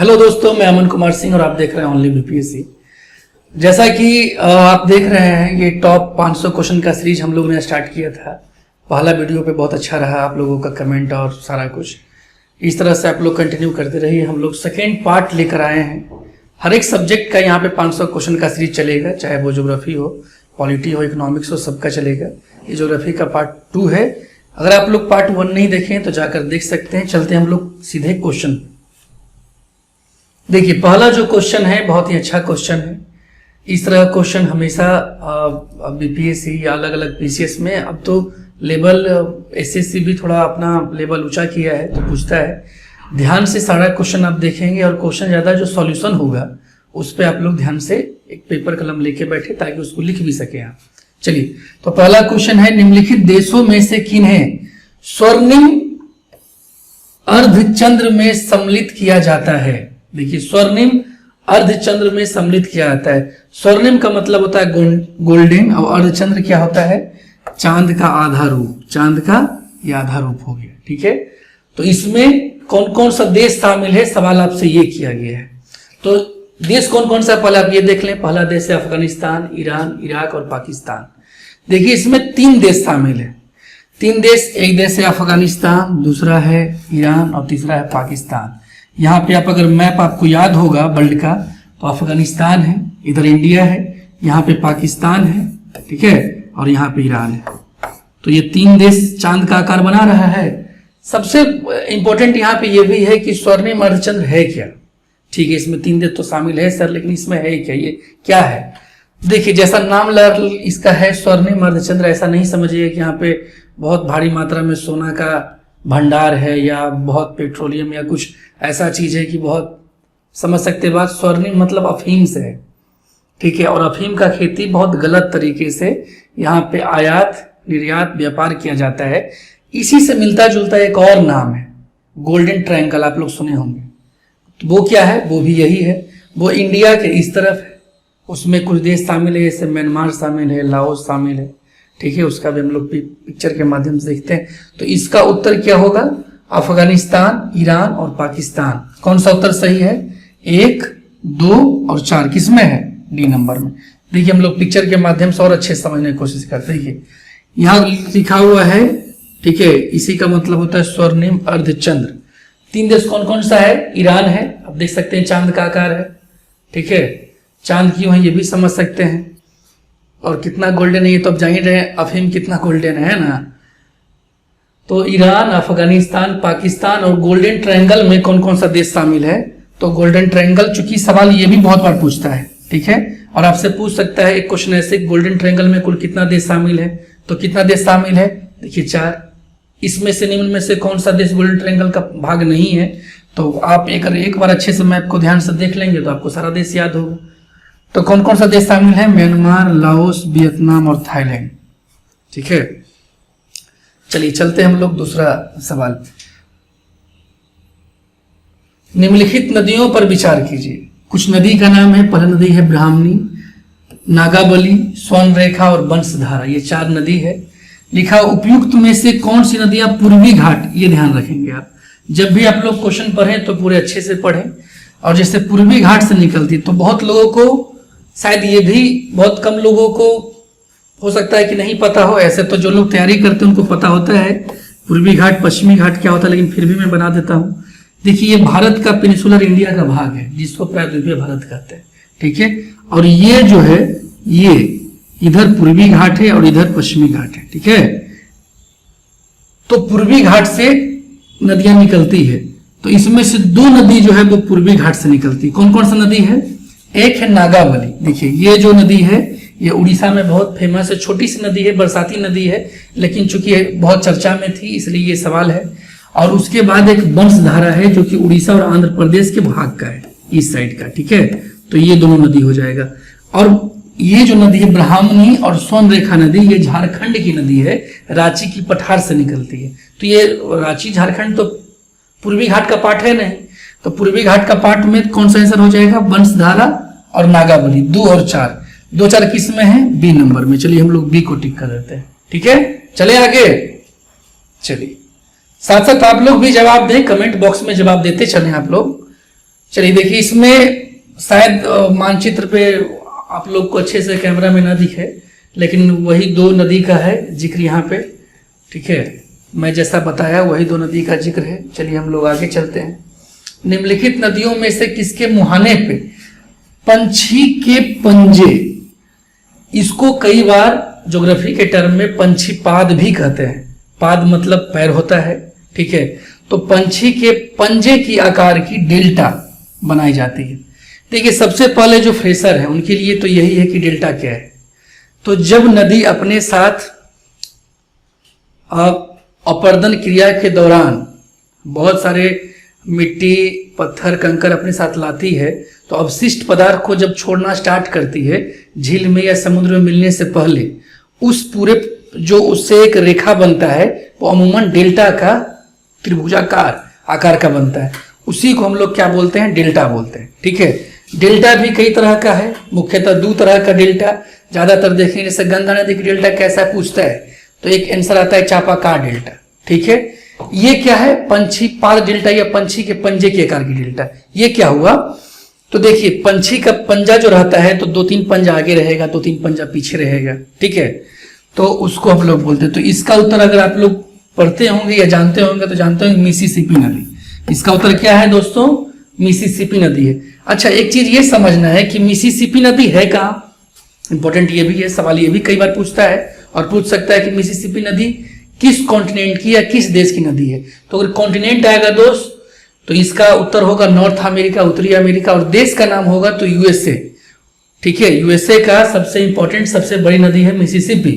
Hello दोस्तों, मैं अमन कुमार सिंह और आप देख रहे हैं ओनली बीपीएससी। जैसा कि आप देख रहे हैं, ये टॉप 500 क्वेश्चन का सीरीज हम लोगों ने स्टार्ट किया था। पहला वीडियो पे बहुत अच्छा रहा, आप लोगों का कमेंट और सारा कुछ। इस तरह से आप लोग कंटिन्यू करते रहिए। हम लोग सेकेंड पार्ट लेकर आए हैं। हर एक सब्जेक्ट का यहाँ पे 500 क्वेश्चन का सीरीज चलेगा, चाहे वो ज्योग्राफी हो, पॉलिटी हो, इकोनॉमिक्स हो, सबका चलेगा। ये ज्योग्राफी का पार्ट 2 है। अगर आप लोग पार्ट 1 नहीं देखें तो जाकर देख सकते हैं। चलते हैं हम लोग सीधे क्वेश्चन। देखिए, पहला जो क्वेश्चन है बहुत ही अच्छा क्वेश्चन है। इस तरह क्वेश्चन हमेशा बीपीएससी या अलग अलग पीसीएस में, अब तो लेवल एसएससी भी थोड़ा अपना लेवल ऊंचा किया है तो पूछता है। ध्यान से सारा क्वेश्चन आप देखेंगे और क्वेश्चन ज़्यादा जो सॉल्यूशन होगा उस पर आप लोग ध्यान से एक पेपर कलम लेके बैठे ताकि उसको लिख भी सके आप। चलिए, तो पहला क्वेश्चन है, निम्नलिखित देशों में से किन्हें स्वर्णिम अर्धचंद्र में सम्मिलित किया जाता है? देखिए, स्वर्णिम अर्धचंद्र में सम्मिलित किया जाता है। स्वर्णिम का मतलब होता है गोल्डन, और अर्धचंद्र क्या होता है? चांद का आधा रूप। चांद का ये आधा रूप हो गया, ठीक है। तो इसमें कौन कौन सा देश शामिल है, सवाल आपसे ये किया गया है। तो देश कौन कौन सा, पहले आप ये देख लें। पहला देश है अफगानिस्तान, ईरान, इराक और पाकिस्तान। देखिए, इसमें 3 देश शामिल है। 3 देश, एक देश है अफगानिस्तान, दूसरा है ईरान और तीसरा है पाकिस्तान। यहाँ पे आप अगर मैप आपको याद होगा वर्ल्ड का, तो अफगानिस्तान है, इधर इंडिया है, यहाँ पे पाकिस्तान है, ठीक है, और यहाँ पे ईरान है। तो ये 3 देश चांद का आकार बना रहा है। सबसे इंपॉर्टेंट यहाँ पे ये भी है कि स्वर्णिम अर्धचंद्र है क्या। ठीक है, इसमें 3 देश तो शामिल है सर, लेकिन इसमें है क्या, ये क्या है? देखिए, जैसा नाम इसका है स्वर्णिम अर्धचंद्र, ऐसा नहीं समझिए कि यहाँ पे बहुत भारी मात्रा में सोना का भंडार है या बहुत पेट्रोलियम या कुछ ऐसा चीज है कि बहुत, समझ सकते बात। स्वर्णिम मतलब अफीम से है, ठीक है, और अफीम का खेती बहुत गलत तरीके से यहाँ पे आयात निर्यात व्यापार किया जाता है। इसी से मिलता जुलता एक और नाम है गोल्डन ट्रायंगल, आप लोग सुने होंगे। तो वो क्या है? वो भी यही है। वो इंडिया के इस तरफ है, उसमें कुछ देश शामिल है, जैसे म्यांमार शामिल है, लाओस शामिल है, ठीक है। उसका भी हम लोग पिक्चर के माध्यम से देखते हैं। तो इसका उत्तर क्या होगा? अफगानिस्तान, ईरान और पाकिस्तान। कौन सा उत्तर सही है? 1, 2 और 4 किसमें है? डी नंबर में। देखिए, हम लोग पिक्चर के माध्यम से और अच्छे समझने की कोशिश करते हैं। यहाँ लिखा हुआ है, ठीक है, इसी का मतलब होता है स्वर्णिम अर्धचंद्र। 3 देश कौन कौन सा है? ईरान है, आप देख सकते हैं चांद का आकार है, ठीक है। चांद क्यों है ये भी समझ सकते हैं। और कितना गोल्डन है ये तो अब जान ही रहे हैं, अफीम कितना गोल्डन है ना। तो ईरान, अफगानिस्तान, पाकिस्तान और गोल्डन ट्रायंगल में कौन कौन सा देश शामिल है? तो गोल्डन ट्रायंगल, चूंकि सवाल ये भी बहुत बार पूछता है, ठीक है, और आपसे पूछ सकता है एक क्वेश्चन ऐसे, गोल्डन ट्रायंगल में कुल कितना देश शामिल है? तो कितना देश शामिल है? देखिए 4। इसमें से निम्न में से कौन सा देश गोल्डन ट्रायंगल का भाग नहीं है? तो आप एक बार अच्छे से मैप को ध्यान से देख लेंगे तो आपको सारा देश याद होगा। तो कौन कौन सा देश शामिल है? म्यांमार, लाओस, वियतनाम और थाईलैंड, ठीक है। चलिए, चलते हैं हम लोग दूसरा सवाल। निम्नलिखित नदियों पर विचार कीजिए। कुछ नदी का नाम है, पहला नदी है ब्राह्मणी, नागाबली, स्वर्णरेखा और बंशधारा। ये 4 नदी है। लिखा, उपयुक्त में से कौन सी नदियां पूर्वी घाट, ये ध्यान रखेंगे आप जब भी आप लोग क्वेश्चन पढ़ें तो पूरे अच्छे से पढ़ें। और जैसे पूर्वी घाट से निकलती, तो बहुत लोगों को शायद ये भी, बहुत कम लोगों को हो सकता है कि नहीं पता हो। ऐसे तो जो लोग तैयारी करते हैं उनको पता होता है पूर्वी घाट पश्चिमी घाट क्या होता है, लेकिन फिर भी मैं बना देता हूँ। देखिए, ये भारत का पेनिसुलर इंडिया का भाग है जिसको प्रायद्वीपीय भारत कहते हैं, ठीक है। और ये जो है, ये इधर पूर्वी घाट है और इधर पश्चिमी घाट है, ठीक है। तो पूर्वी घाट से नदियां निकलती है। तो इसमें से 2 नदी जो है वो पूर्वी घाट से निकलती है। कौन कौन सा नदी है? एक है नागावली। देखिए, ये जो नदी है ये उड़ीसा में बहुत फेमस है, छोटी सी नदी है, बरसाती नदी है, लेकिन चूंकि बहुत चर्चा में थी इसलिए ये सवाल है। और उसके बाद एक बंशधारा है जो कि उड़ीसा और आंध्र प्रदेश के भाग का है, इस साइड का, ठीक है। तो ये दोनों नदी हो जाएगा। और ये जो नदी है ब्राह्मणी और स्वर्णरेखा नदी, ये झारखंड की नदी है, रांची की पठार से निकलती है। तो ये रांची झारखंड तो पूर्वी घाट का पार्ट है नहीं, तो पूर्वी घाट का पार्ट में कौन सा आंसर हो जाएगा? बंशधारा और नागावली। 2 और 4, 2 4 किस में है? बी नंबर में। चलिए, हम लोग बी को टिक कर देते हैं, ठीक है। चले आगे। चलिए, साथ साथ आप लोग भी जवाब दें, कमेंट बॉक्स में जवाब देते चलें आप लोग। चलिए देखिए, इसमें शायद मानचित्र पे आप लोग को अच्छे से कैमरा में ना दिखे, लेकिन वही दो नदी का है जिक्र यहाँ पे, ठीक है। मैं जैसा बताया वही दो नदी का जिक्र है। चलिए हम लोग आगे चलते हैं। निम्नलिखित नदियों में से किसके मुहाने पे पंछी के पंजे, इसको कई बार ज्योग्राफी के टर्म में पंछी पाद भी कहते हैं। पाद मतलब पैर होता है, ठीक है। तो पंछी के पंजे की आकार की डेल्टा बनाई जाती है। देखिए सबसे पहले जो फ्रेशर है उनके लिए तो यही है कि डेल्टा क्या है। तो जब नदी अपने साथ अपर्दन क्रिया के दौरान बहुत सारे मिट्टी, पत्थर, कंकर अपने साथ लाती है, तो अवशिष्ट पदार्थ को जब छोड़ना स्टार्ट करती है झील में या समुद्र में मिलने से पहले, उस पूरे जो उससे एक रेखा बनता है वो अमूमन डेल्टा का त्रिभुजाकार आकार का बनता है। उसी को हम लोग क्या बोलते हैं, डेल्टा बोलते हैं, ठीक है। डेल्टा भी कई तरह का है, मुख्यतः दो तरह का डेल्टा ज्यादातर देखेंगे। जैसे गंगा नदी की डेल्टा कैसा पूछता है तो एक आंसर आता है चापाकार डेल्टा, ठीक है। ये क्या है, पंछी पाद डेल्टा या पंछी के पंजे के आकार की डेल्टा। ये क्या हुआ, तो देखिए पंछी का पंजा जो रहता है तो 2-3 पंजा आगे रहेगा, 2-3 पंजा पीछे रहेगा, ठीक है। तो उसको हम लोग बोलते हैं। तो इसका उत्तर अगर आप लोग पढ़ते होंगे या जानते होंगे तो जानते होंगे मिसिसिपी नदी। इसका उत्तर क्या है दोस्तों, मिसिसिपी नदी है। अच्छा एक चीज ये समझना है कि मिसिसिपी नदी है कहाँ, इंपॉर्टेंट ये भी है, सवाल ये भी कई बार पूछता है और पूछ सकता है कि मिसिसिपी नदी किस कॉन्टिनेंट की या किस देश की नदी है। तो अगर कॉन्टिनेंट आएगा दोस्त तो इसका उत्तर होगा नॉर्थ अमेरिका, उत्तरी अमेरिका, और देश का नाम होगा तो यूएसए, ठीक है। यूएसए का सबसे इंपॉर्टेंट सबसे बड़ी नदी है मिसिसिपी।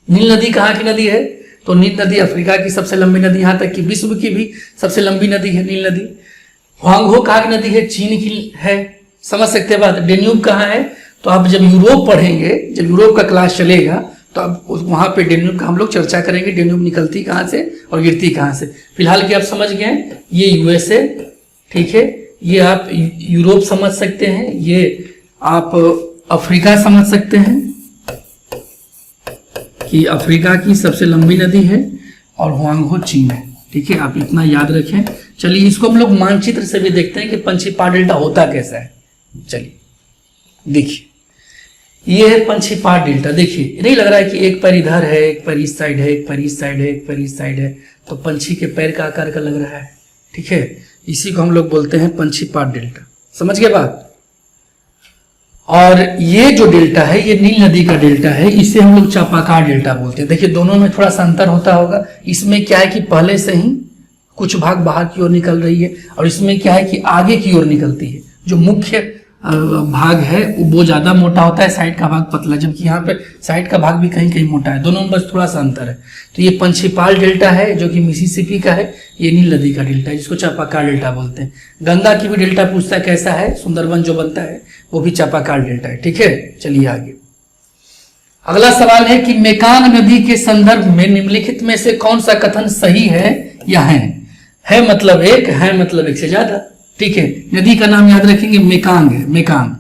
नील नदी कहाँ की नदी है, तो नील नदी अफ्रीका की सबसे लंबी नदी, यहां तक कि विश्व की भी सबसे लंबी नदी है नील नदी। हुआंगहो कहाँ की नदी है, चीन की है, समझ सकते हैं बात। डेन्यूब कहाँ है, तो आप जब यूरोप पढ़ेंगे, जब यूरोप का क्लास चलेगा तो अब वहां पे डेन्यूब का हम लोग चर्चा करेंगे, डेन्यूब निकलती कहाँ से और गिरती कहाँ से। फिलहाल की आप समझ गए, ये यूएसए, ठीक है, ये आप यूरोप समझ सकते हैं, ये आप अफ्रीका समझ सकते हैं कि अफ्रीका की सबसे लंबी नदी है, और हुआंगहो चीन है, ठीक है। आप इतना याद रखें। चलिए इसको हम लोग मानचित्र से भी देखते हैं कि पंछी पाद डेल्टा होता कैसा है। चलिए देखिए, ये है पंछी पाद डेल्टा। देखिए नहीं लग रहा है कि एक पैर इधर है, एक पैर इस साइड है, एक पैर इस साइड है, एक पैर इस साइड है, तो पंछी के पैर का आकार का लग रहा है, ठीक है। इसी को हम लोग बोलते हैं पंछी पाद डेल्टा, समझ गए बात। और ये जो डेल्टा है ये नील नदी का डेल्टा है, इसे हम लोग चापाकार डेल्टा बोलते हैं। देखिए दोनों में थोड़ा सा अंतर होता होगा। इसमें क्या है कि पहले से ही कुछ भाग बाहर की ओर निकल रही है, और इसमें क्या है कि आगे की ओर निकलती है। जो मुख्य भाग है वो ज्यादा मोटा होता है, साइड का भाग पतला, जबकि यहाँ पे साइड का भाग भी कहीं कहीं मोटा है। दोनों में बस थोड़ा सा अंतर है। तो ये पंछी पाद डेल्टा है जो कि मिसिसिपी का है, ये नील नदी का डेल्टा है जिसको चापाकार डेल्टा बोलते हैं। गंगा की भी डेल्टा पूछता है कैसा है, सुंदरबन जो बनता है वो भी चापाकार डेल्टा है, ठीक है। चलिए आगे, अगला सवाल है कि मेकांग नदी के संदर्भ में निम्नलिखित में से कौन सा कथन सही है या है मतलब एक, है मतलब एक से ज्यादा, ठीक है। नदी का नाम याद रखेंगे, मेकांग है, मेकांग।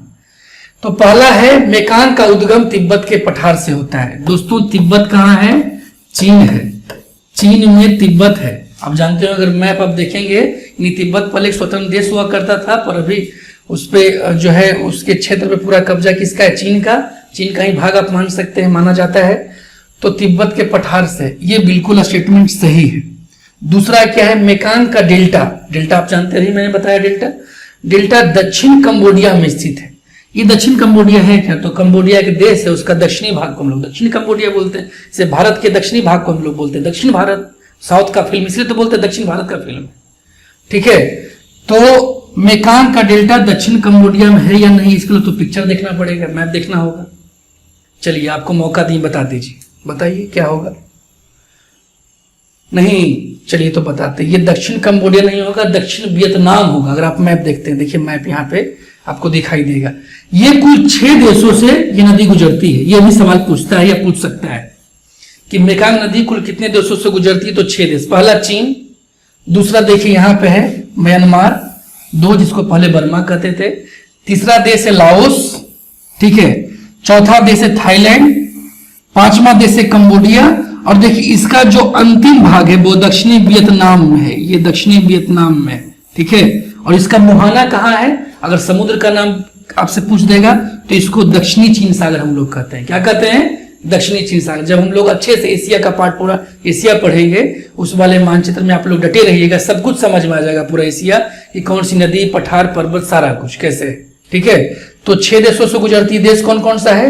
तो पहला है मेकांग का उद्गम तिब्बत के पठार से होता है। दोस्तों तिब्बत कहाँ है, चीन है, चीन में तिब्बत है। आप जानते हो, अगर मैप आप देखेंगे, तिब्बत पहले एक स्वतंत्र देश हुआ करता था, पर अभी उस पे जो है उसके क्षेत्र पे पूरा कब्जा किसका है, चीन का। चीन का ही भाग आप मान सकते हैं, माना जाता है। तो तिब्बत के पठार से, ये बिल्कुल स्टेटमेंट सही है। दूसरा क्या है, मेकांग का डेल्टा, डेल्टा आप जानते हैं, मैंने बताया डेल्टा दक्षिण कंबोडिया में स्थित है। ये दक्षिण कंबोडिया है क्या, तो कंबोडिया एक देश है, उसका दक्षिणी भाग को हम लोग दक्षिण कंबोडिया बोलते हैं। जैसे भारत के दक्षिणी भाग को हम लोग बोलते हैं दक्षिण भारत, साउथ का फिल्म इसलिए तो बोलते हैं दक्षिण भारत का फिल्म, ठीक है। तो मेकांग का डेल्टा दक्षिण कंबोडिया में है या नहीं, इसके लिए तो पिक्चर देखना पड़ेगा, मैप देखना होगा। चलिए आपको मौका दी, बता दीजिए, बताइए क्या होगा। नहीं, चलिए तो बताते, ये दक्षिण कंबोडिया नहीं होगा, दक्षिण वियतनाम होगा। अगर आप मैप देखते हैं, देखिए मैप यहाँ पे आपको दिखाई देगा। ये कुल 6 देशों से ये नदी गुजरती है। ये भी सवाल पूछता है या पूछ सकता है कि मेकांग नदी कुल कितने देशों से गुजरती है, तो 6 देश। पहला चीन, दूसरा देखिए यहाँ पे है म्यांमार, 2 जिसको पहले बर्मा कहते थे, तीसरा देश है लाओस, ठीक है, चौथा देश है थाईलैंड, 5वां देश है कंबोडिया, और देखिए इसका जो अंतिम भाग है वो दक्षिणी वियतनाम में है, ये दक्षिणी वियतनाम में, ठीक है। और इसका मुहाना कहाँ है? अगर समुद्र का नाम आपसे पूछ देगा तो इसको दक्षिणी चीन सागर हम लोग कहते हैं। क्या कहते हैं? दक्षिणी चीन सागर। जब हम लोग अच्छे से एशिया का पार्ट, पूरा एशिया पढ़ेंगे, उस वाले मानचित्र में आप लोग डटे रहिएगा, सब कुछ समझ में आ जाएगा पूरा एशिया कि कौन सी नदी, पठार, पर्वत, सारा कुछ कैसे है। ठीक है, तो 6 देशों से गुजरती देश कौन कौन सा है?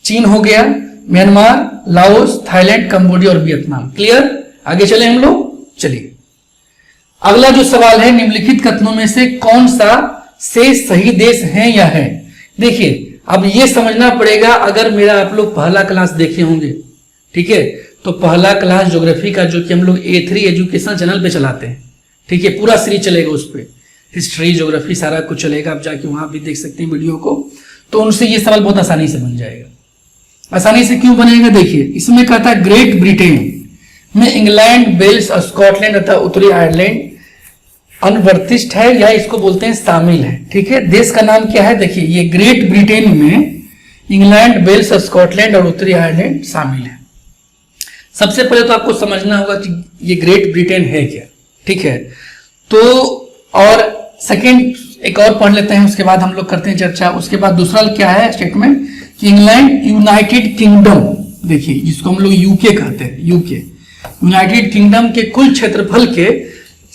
चीन हो गया, म्यांमार, लाओस, थाईलैंड, कंबोडिया और वियतनाम। क्लियर? आगे चले हम लोग। चलिए अगला जो सवाल है, निम्नलिखित कथनों में से कौन सा से सही देश है या है? देखिए अब ये समझना पड़ेगा, अगर मेरा आप लोग पहला क्लास देखे होंगे, ठीक है, तो पहला क्लास ज्योग्राफी का जो कि हम लोग A3 एजुकेशन चैनल पे चलाते हैं, ठीक है, पूरा सीरीज चलेगा उस पर, हिस्ट्री, ज्योग्राफी सारा कुछ चलेगा, आप जाके वहां भी देख सकते हैं वीडियो को। तो उनसे ये सवाल बहुत आसानी से बन जाएगा। आसानी से क्यों बनेगा? देखिए इसमें कहता है ग्रेट ब्रिटेन में इंग्लैंड, वेल्स, स्कॉटलैंड तथा उत्तरी आयरलैंड अनवर्तिष्ठ है या इसको बोलते हैं शामिल है। ठीक है, देश का नाम क्या है? देखिए ये ग्रेट ब्रिटेन में इंग्लैंड, वेल्स, स्कॉटलैंड और उत्तरी आयरलैंड शामिल है। सबसे पहले तो आपको समझना होगा कि ये ग्रेट ब्रिटेन है क्या। ठीक है, तो और सेकंड एक और पढ़ लेते हैं, उसके बाद हम लोग करते हैं चर्चा। उसके बाद दूसरा क्या है स्टेटमेंट कि इंग्लैंड यूनाइटेड किंगडम, देखिए जिसको हम लोग यूके कहते हैं, यूके यूनाइटेड किंगडम के कुल क्षेत्रफल के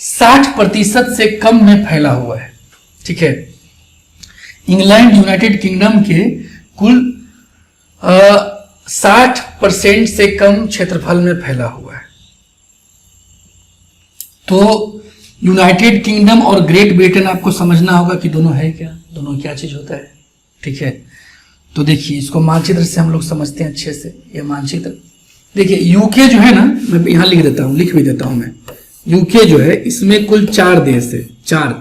60% से कम में फैला हुआ है। ठीक है, इंग्लैंड यूनाइटेड किंगडम के कुल 60% से कम क्षेत्रफल में फैला हुआ है। तो यूनाइटेड किंगडम और ग्रेट ब्रिटेन आपको समझना होगा कि दोनों है क्या, दोनों क्या चीज होता है। ठीक है, तो देखिए इसको मानचित्र से हम लोग समझते हैं अच्छे से। ये मानचित्र देखिए, यूके जो है ना, मैं यहाँ लिख देता हूँ, लिख भी देता हूँ मैं। यूके जो है इसमें कुल 4 देश है, 4,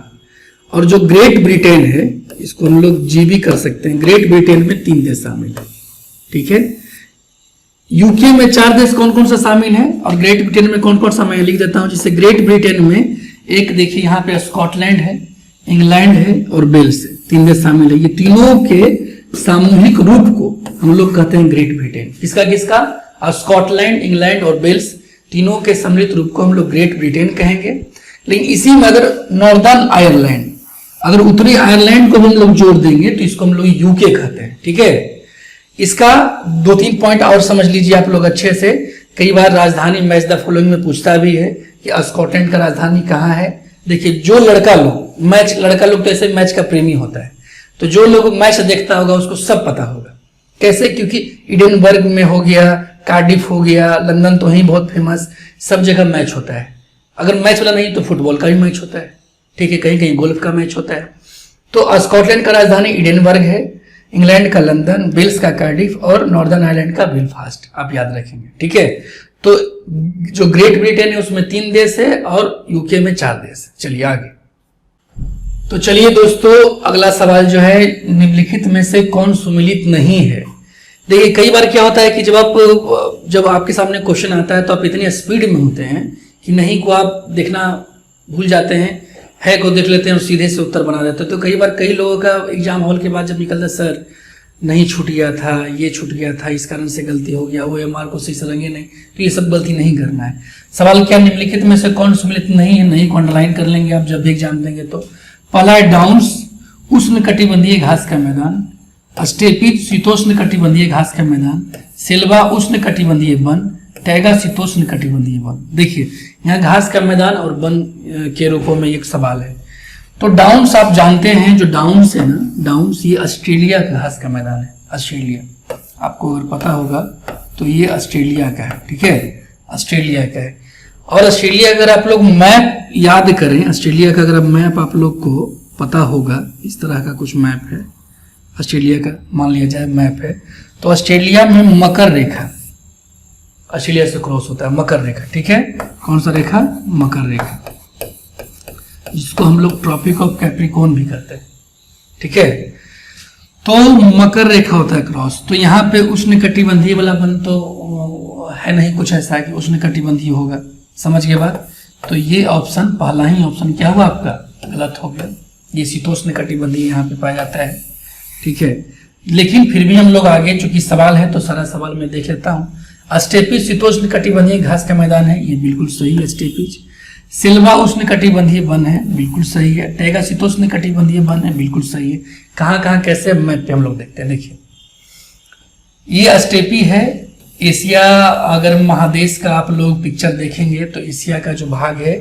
और जो ग्रेट ब्रिटेन है इसको हम लोग जी भी कर सकते हैं। ग्रेट ब्रिटेन में 3 देश शामिल है। ठीक है, यूके में 4 देश कौन कौन सा शामिल है और ग्रेट ब्रिटेन में कौन कौन सा, मैं लिख देता हूं। जैसे ग्रेट ब्रिटेन में एक देखिए यहाँ पे स्कॉटलैंड है, इंग्लैंड है और वेल्स है, 3 देश शामिल है। ये तीनों के सामूहिक रूप को हम लोग कहते हैं ग्रेट ब्रिटेन। किसका किसका? स्कॉटलैंड, इंग्लैंड और वेल्स, तीनों के सम्मिलित रूप को हम लोग ग्रेट ब्रिटेन कहेंगे। लेकिन इसी में अगर नॉर्दर्न आयरलैंड, अगर उत्तरी आयरलैंड को हम लोग जोड़ देंगे तो इसको हम लोग यूके कहते हैं। ठीक है, इसका 2-3 पॉइंट और समझ लीजिए आप लोग अच्छे से। कई बार राजधानी मैच द फॉलोइंग में पूछता भी है कि स्कॉटलैंड का राजधानी कहाँ है। देखिए जो लड़का लोग तो ऐसे मैच का प्रेमी होता है, तो जो लोग मैच देखता होगा उसको सब पता होगा। कैसे? क्योंकि एडिनबर्ग में हो गया, कार्डिफ हो गया, लंदन तो ही बहुत फेमस, सब जगह मैच होता है। अगर मैच वाला नहीं तो फुटबॉल का भी मैच होता है। ठीक है, कहीं कहीं गोल्फ का मैच होता है। तो स्कॉटलैंड का राजधानी एडिनबर्ग है, इंग्लैंड का लंदन, वेल्स का कार्डिफ और नॉर्दर्न आयरलैंड का बेलफास्ट, आप याद रखेंगे। ठीक है, तो जो ग्रेट ब्रिटेन है उसमें 3 देश है और यूके में 4 देश है। चलिए आगे। तो चलिए दोस्तों, अगला सवाल जो है, निम्नलिखित में से कौन सुमिलित नहीं है? देखिए कई बार क्या होता है कि जब आपके सामने क्वेश्चन आता है तो आप इतनी स्पीड में होते हैं कि नहीं को आप देखना भूल जाते हैं, है को देख लेते हैं और सीधे से उत्तर बना देते हैं। तो कई बार कई लोगों का एग्जाम हॉल के बाद जब निकलता, सर नहीं छूट गया था, ये छूट गया था, इस कारण से गलती हो गया, OMR को सही से रंगे नहीं, तो ये सब गलती नहीं करना है। सवाल क्या, निम्नलिखित में से कौन सुमिलित नहीं है? नहीं को अंडरलाइन कर लेंगे आप जब भी एग्जाम देंगे तो। पहला है डाउन्स, उष्णकटिबंधीय घास का मैदान। स्टेपिज, शीतोष्ण कटिबंधीय घास का मैदान। सेल्वा, उष्ण कटिबंधीय वन। टैगा, शीतोष्ण कटिबंधीय वन। देखिए यहाँ घास का मैदान और वन के रूपों में एक सवाल है। तो डाउन्स आप जानते हैं, जो डाउन्स है ना, डाउन्स ये ऑस्ट्रेलिया का घास का मैदान है। ऑस्ट्रेलिया, आपको अगर पता होगा तो ये ऑस्ट्रेलिया का है। ठीक है, ऑस्ट्रेलिया का है। और ऑस्ट्रेलिया अगर आप लोग मैप याद करें, ऑस्ट्रेलिया का अगर मैप आप लोग को पता होगा, इस तरह का कुछ मैप है ऑस्ट्रेलिया का, मान लिया जाए मैप है, तो ऑस्ट्रेलिया में मकर रेखा ऑस्ट्रेलिया से क्रॉस होता है, मकर रेखा। ठीक है, कौन सा रेखा? मकर रेखा, जिसको हम लोग ट्रॉपिक ऑफ कैप्रिकॉर्न भी कहते हैं। ठीक है, तो मकर रेखा होता है क्रॉस। तो यहाँ पे उष्णकटिबंधीय वाला वन तो है नहीं कुछ ऐसा कि उष्णकटिबंधीय होगा, समझ गए बात? तो ये ऑप्शन, पहला ही ऑप्शन क्या हुआ आपका? गलत हो गया। ये शीतोष्ण कटिबंधीय यहाँ पे पाया जाता है। ठीक है, लेकिन फिर भी हम लोग आगे, चूंकि सवाल है तो सारा सवाल मैं देख लेता हूँ। स्टेपिज शीतोष्ण कटिबंधीय घास का मैदान है, ये बिल्कुल सही है स्टेपिज। सिल्वा उष्णकटिबंधीय वन है, बिल्कुल सही है। टैगा शीतोष्णकटिबंधीय वन है, बिल्कुल सही है। कहाँ कहाँ कैसे मैप पे हम लोग देखते हैं, देखिए ये स्टेपी है। एशिया अगर महादेश का आप लोग पिक्चर देखेंगे तो एशिया का जो भाग है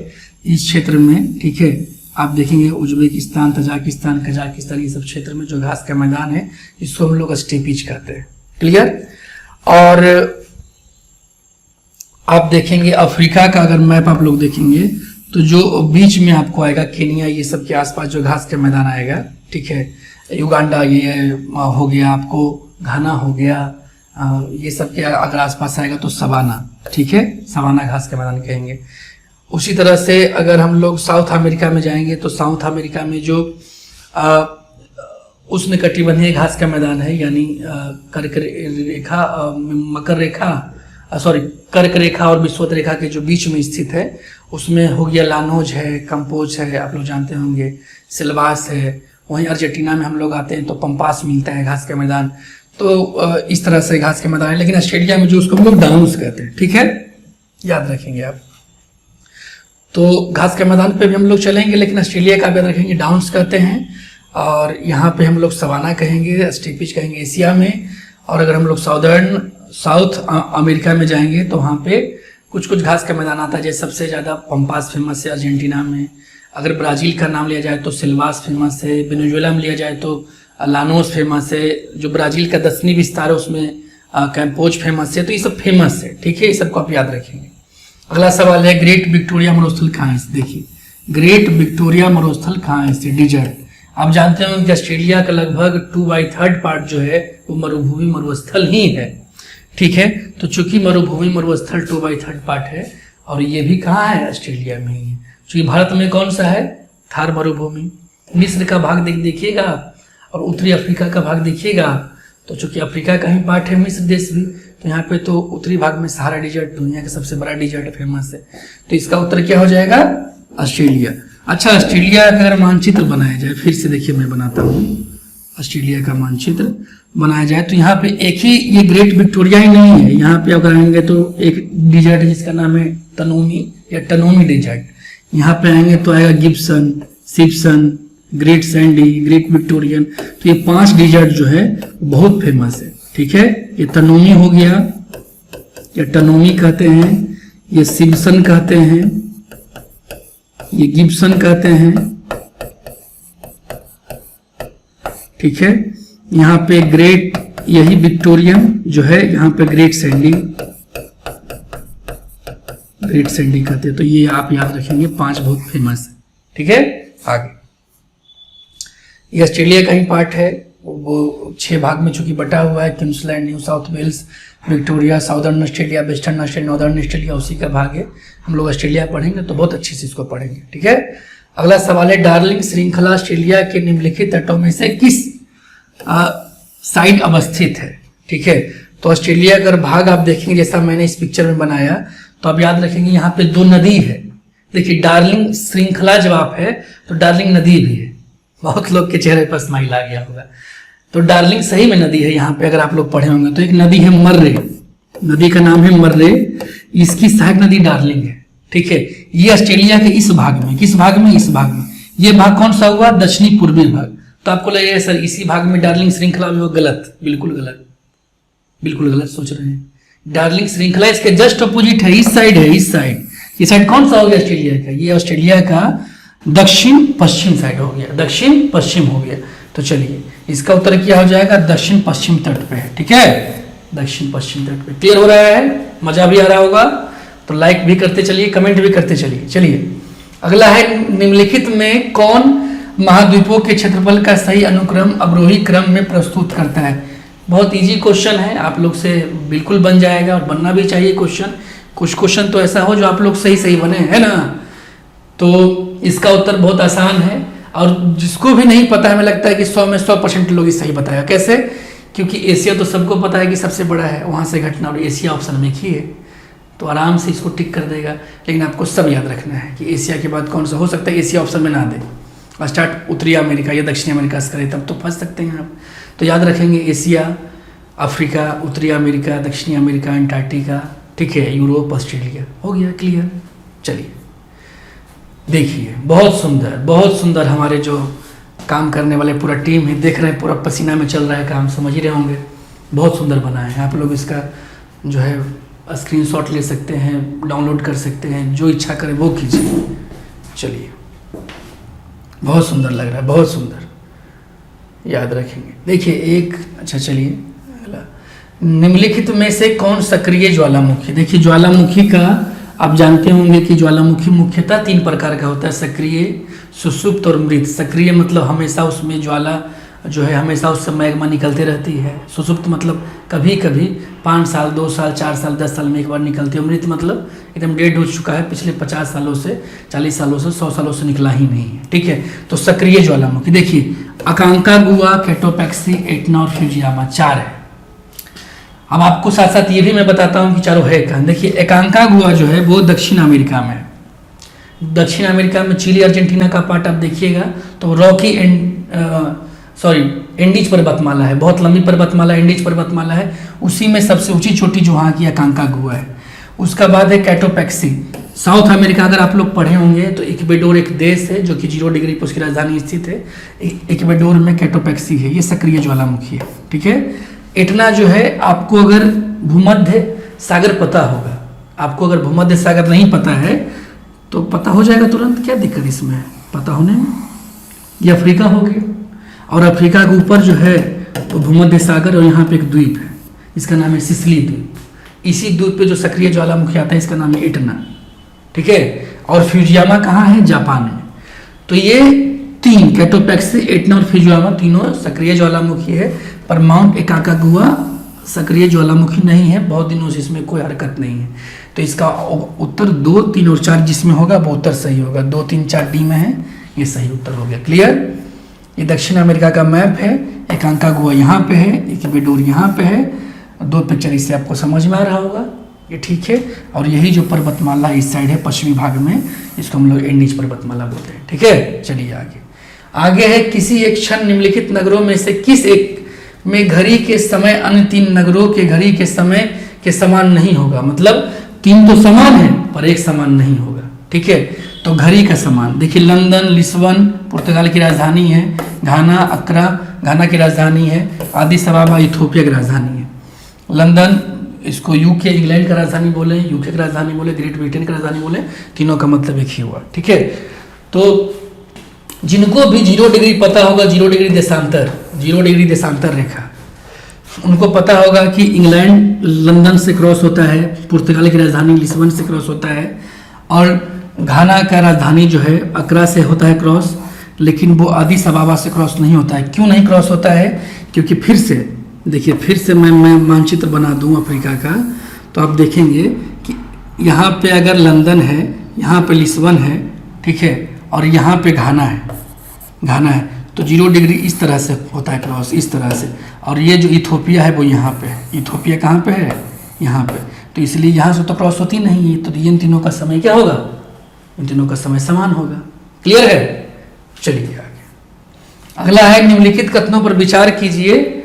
इस क्षेत्र में, ठीक है, आप देखेंगे उज्बेकिस्तान, तजाकिस्तान, कजाकिस्तान, ये सब क्षेत्र में जो घास का मैदान है इसको हम लोग स्टेपीज कहते हैं। क्लियर। और आप देखेंगे अफ्रीका का अगर मैप आप लोग देखेंगे तो जो बीच में आपको आएगा केनिया, ये सब के आसपास जो घास का मैदान आएगा, ठीक है, युगांडा ये हो गया, आपको घाना हो गया, ये सब के अगर आसपास आएगा तो सवाना, ठीक है, सवाना घास के मैदान कहेंगे। उसी तरह से अगर हम लोग साउथ अमेरिका में जाएंगे तो साउथ अमेरिका में जो उष्णकटिबंधीय घास का मैदान है, यानी कर्क रेखा, मकर रेखा, सॉरी कर्क रेखा और विषुवत रेखा के जो बीच में स्थित है, उसमें हो गया लानोज है, कंपोज है, आप लोग जानते होंगे, सिल्वास है। वहीं अर्जेंटीना में हम लोग आते हैं तो पंपास मिलता है घास का मैदान। तो इस तरह से घास के मैदान है। लेकिन ऑस्ट्रेलिया में जो उसको हम लोग डाउन्स कहते हैं, ठीक है, याद रखेंगे आप। तो घास के मैदान पे भी हम लोग चलेंगे, लेकिन ऑस्ट्रेलिया का याद रखेंगे डाउन्स कहते हैं। और यहाँ पे हम लोग सवाना कहेंगे, स्टेपीज कहेंगे एशिया में। और अगर हम लोग साउथ अमेरिका में जाएंगे तो वहाँ पे कुछ कुछ घास का मैदान आता है, जैसे सबसे ज़्यादा पंपास फेमस है अर्जेंटीना में। अगर ब्राज़ील का नाम लिया जाए तो सिल्वास फेमस है। वेनेजुएला में लिया जाए तो लानोस फेमस है। जो ब्राज़ील का दक्षिणी विस्तार है उसमें कैम्पोज फेमस है। तो ये सब फेमस है, ठीक है, ये सबको आप याद रखेंगे। अगला सवाल है ग्रेट विक्टोरिया मरुस्थल कहाँ है। देखिए ग्रेट विक्टोरिया मरुस्थल कहाँ है, डिजर्ट। आप जानते हो कि ऑस्ट्रेलिया का लगभग 2/3 पार्ट जो है वो मरुभूमि मरुस्थल ही है, ठीक है। तो चूंकि मरुभूमि मरुस्थल 2/3 पार्ट है और ये भी कहाँ है, ऑस्ट्रेलिया में ही है। चूंकि भारत में कौन सा है, थार मरुभूमि। मिस्र का भाग देखिएगा और उत्तरी अफ्रीका का भाग देखिएगा। तो चूंकि अफ्रीका का ही पार्ट है मिस्र देश भी, तो यहाँ पे तो उत्तरी भाग में सहारा डिजर्ट दुनिया का सबसे बड़ा डिजर्ट फेमस है। तो इसका उत्तर क्या हो जाएगा, ऑस्ट्रेलिया। अच्छा, ऑस्ट्रेलिया का अगर मानचित्र बनाया जाए, फिर से देखिए मैं बनाता हूँ, ऑस्ट्रेलिया का मानचित्र बनाया जाए तो यहाँ पे एक ही ये ग्रेट विक्टोरिया ही नहीं है। यहाँ पे अगर आएंगे तो एक डिजर्ट है जिसका नाम है तनोमी या टनोमी डिजर्ट। यहाँ पे आएंगे तो आएगा Gibson, Simpson, great Sandy, great Victorian. तो ये 5 डिजर्ट जो है बहुत फेमस है, ठीक है। ये तनोमी हो गया या टनोमी कहते हैं, ये सिप्सन कहते हैं, ये गिब्सन कहते हैं, ठीक है। यहाँ पे ग्रेट, यही विक्टोरियन जो है, यहाँ पे ग्रेट सैंडी, ग्रेट सैंडी कहते हैं। तो ये आप याद रखेंगे, 5 बहुत फेमस है, ठीक है। आगे ये ऑस्ट्रेलिया का ही पार्ट है, वो 6 भाग में चूंकि बटा हुआ है, Queensland, New South Wales, Victoria, Southern Australia, Western Australia, Northern Australia उसी का भाग है। हम लोग ऑस्ट्रेलिया पढ़ेंगे तो बहुत अच्छे से इसको पढ़ेंगे, ठीक है। अगला सवाल है डार्लिंग श्रृंखला ऑस्ट्रेलिया के निम्नलिखित तटों में से किस साइड अवस्थित है, ठीक है। तो ऑस्ट्रेलिया का भाग आप देखेंगे जैसा मैंने इस पिक्चर में बनाया, तो आप याद रखेंगे यहाँ पे 2 नदी है। देखिए डार्लिंग श्रृंखला जब आप है तो डार्लिंग नदी भी है। बहुत लोग के चेहरे पर स्माइल आ गया होगा। तो डार्लिंग सही में नदी है यहाँ पे, अगर आप लोग पढ़े होंगे तो। एक नदी है मर्रे, नदी का नाम है मर्रे, इसकी सहायक नदी डार्लिंग है, ठीक है। ये ऑस्ट्रेलिया के इस भाग में, किस भाग में, इस भाग में। ये भाग कौन सा हुआ, दक्षिणी पूर्वी भाग। तो आपको लगेगा सर इसी भाग में डार्लिंग श्रृंखला में हो, गलत, बिल्कुल गलत, बिल्कुल गलत सोच रहे हैं। डार्लिंग श्रृंखला इसके जस्ट अपोजिट है, इस साइड है, इस साइड। ये साइड कौन सा हो गया ऑस्ट्रेलिया का, ये ऑस्ट्रेलिया का दक्षिण पश्चिम साइड हो गया, दक्षिण पश्चिम हो गया। तो चलिए इसका उत्तर क्या हो जाएगा, दक्षिण पश्चिम तट पे है, ठीक है, दक्षिण पश्चिम तट पे। क्लियर हो रहा है, मजा भी आ रहा होगा तो लाइक भी करते चलिए, कमेंट भी करते चलिए। चलिए अगला है निम्नलिखित में कौन महाद्वीपों के क्षेत्रफल का सही अनुक्रम अवरोही क्रम में प्रस्तुत करता है। बहुत इजी क्वेश्चन है, आप लोग से बिल्कुल बन जाएगा और बनना भी चाहिए क्वेश्चन। कुछ क्वेश्चन तो ऐसा हो जो आप लोग सही सही बने, है ना। तो इसका उत्तर बहुत आसान है और जिसको भी नहीं पता है, हमें लगता है कि 100 में 100% लोग ही सही बताया। कैसे, क्योंकि एशिया तो सबको पता है कि सबसे बड़ा है, वहाँ से घटना और एशिया ऑप्शन में ही है, तो आराम से इसको टिक कर देगा। लेकिन आपको सब याद रखना है कि एशिया के बाद कौन सा हो सकता है, एशिया ऑप्शन में ना दे और स्टार्ट उत्तरी अमेरिका या दक्षिणी अमेरिका से करे, तब तो फंस सकते हैं आप। तो याद रखेंगे एशिया, अफ्रीका, उत्तरी अमेरिका, दक्षिणी अमेरिका, अंटार्कटिका, ठीक है, यूरोप, ऑस्ट्रेलिया। हो गया क्लियर। चलिए देखिए बहुत सुंदर हमारे जो काम करने वाले पूरा टीम है, देख रहे हैं पूरा पसीना में चल रहा है काम, समझ ही रहे होंगे। बहुत सुंदर बना है। आप लोग इसका जो है स्क्रीनशॉट ले सकते हैं, डाउनलोड कर सकते हैं, जो इच्छा करें वो कीजिए। चलिए, बहुत सुंदर लग रहा है, बहुत सुंदर, याद रखेंगे। देखिए एक, अच्छा चलिए अगला, निम्नलिखित में से कौन सक्रिय ज्वालामुखी। देखिए ज्वालामुखी का आप जानते होंगे कि ज्वालामुखी मुख्यतः 3 प्रकार का होता है, सक्रिय, सुषुप्त और मृत। सक्रिय मतलब हमेशा उसमें ज्वाला जो है हमेशा उससे मैग्मा निकलते रहती है। सुषुप्त मतलब कभी कभी 5 साल 2 साल 4 साल 10 साल में एक बार निकलती है। मृत मतलब एकदम डेड हो चुका है, पिछले 50 सालों से 40 सालों से 100 सालों से निकला ही नहीं है, ठीक है। तो सक्रिय ज्वालामुखी देखिए अकांकागुआ, कैटोपैक्सी, एटना और फ्यूजियामा 4 है। अब आपको साथ साथ ये भी मैं बताता हूँ कि चारों है कहाँ। देखिए एकांकागुआ जो है वो दक्षिण अमेरिका में है। दक्षिण अमेरिका में चिली अर्जेंटीना का पार्ट आप देखिएगा तो रॉकी एंडीज पर्वतमाला है, बहुत लंबी पर्वतमाला एंडीज पर्वतमाला है, उसी में सबसे ऊंची चोटी जो वहाँ की अकांकागुआ है। उसका बाद है कैटोपैक्सी, साउथ अमेरिका। अगर आप लोग पढ़े होंगे तो इक्वेडोर एक देश है जो कि 0 डिग्री पर उसकी राजधानी स्थित है। इक्वेडोर में कैटोपैक्सी है, ये सक्रिय ज्वालामुखी है, ठीक है। एटना जो है आपको अगर भूमध्य सागर पता होगा, आपको अगर भूमध्य सागर नहीं पता है तो पता हो जाएगा तुरंत, क्या दिक्कत इसमें है पता होने में। ये अफ्रीका हो गया और अफ्रीका के ऊपर जो है तो भूमध्य सागर और यहाँ पे एक द्वीप है, इसका नाम है सिसिली द्वीप। इसी द्वीप पे जो सक्रिय ज्वालामुखी आता है इसका नाम है एटना, ठीक है। और फ्यूजियामा कहाँ है, जापान में। तो ये 3 कैटोपैक्सी, एटना और फ्यूजियामा तीनों सक्रिय ज्वालामुखी है, पर माउंट एकाकागुआ सक्रिय ज्वालामुखी नहीं है, बहुत दिनों से इसमें कोई हरकत नहीं है। तो इसका उत्तर 2, 3 और 4 जिसमें होगा वो उत्तर सही होगा। 2, 3, 4 डी में है, ये सही उत्तर हो गया। क्लियर। ये दक्षिण अमेरिका का मैप है, एकांकागुआ यहाँ पे है, इक्वेडोर यहाँ पे है। 2 पिक्चर इससे आपको समझ में आ रहा होगा, ये ठीक है। और यही जो पर्वतमाला इस साइड है पश्चिमी भाग में, इसको हम लोग एंडीज पर्वतमाला बोलते हैं, ठीक है। चलिए आगे है किसी एक क्षण निम्नलिखित नगरों में से किस एक में घड़ी के समय अन्य 3 नगरों के घड़ी के समय के समान नहीं होगा। मतलब 3 तो समान है पर एक समान नहीं होगा, ठीक है। तो घड़ी का समान देखिए, लंदन, लिस्बन पुर्तगाल की राजधानी है, घाना, अक्रा घाना की राजधानी है, आदिस अबाबा इथोपिया की राजधानी है। लंदन इसको यूके इंग्लैंड का राजधानी बोले, यूके की राजधानी बोले, ग्रेट ब्रिटेन की राजधानी बोले, तीनों का मतलब एक ही हुआ, ठीक है। तो जिनको भी 0 डिग्री पता होगा, 0 डिग्री देशांतर, 0 डिग्री देशांतर रेखा, उनको पता होगा कि इंग्लैंड लंदन से क्रॉस होता है, पुर्तगाल की राजधानी लिस्बन से क्रॉस होता है, और घाना का राजधानी जो है अक्रा से होता है क्रॉस, लेकिन वो आदिस अबाबा से क्रॉस नहीं होता है। क्यों नहीं क्रॉस होता है? क्योंकि फिर से देखिए, फिर से मैं मानचित्र बना दूं अफ्रीका का, तो आप देखेंगे कि यहाँ पे अगर लंदन है, यहाँ पे लिस्बन है, ठीक है, और यहाँ पे घाना है, तो 0 डिग्री इस तरह से होता है क्रॉस, इस तरह से। और ये जो इथोपिया है वो यहाँ पे है। इथोपिया कहाँ पे है? यहाँ पे। तो इसलिए यहाँ से तो क्रॉस होती नहीं है, तो इन तीनों का समय क्या होगा? इन तीनों का समय समान होगा। क्लियर है? चलिए आगे। अगला है निम्नलिखित कथनों पर विचार कीजिए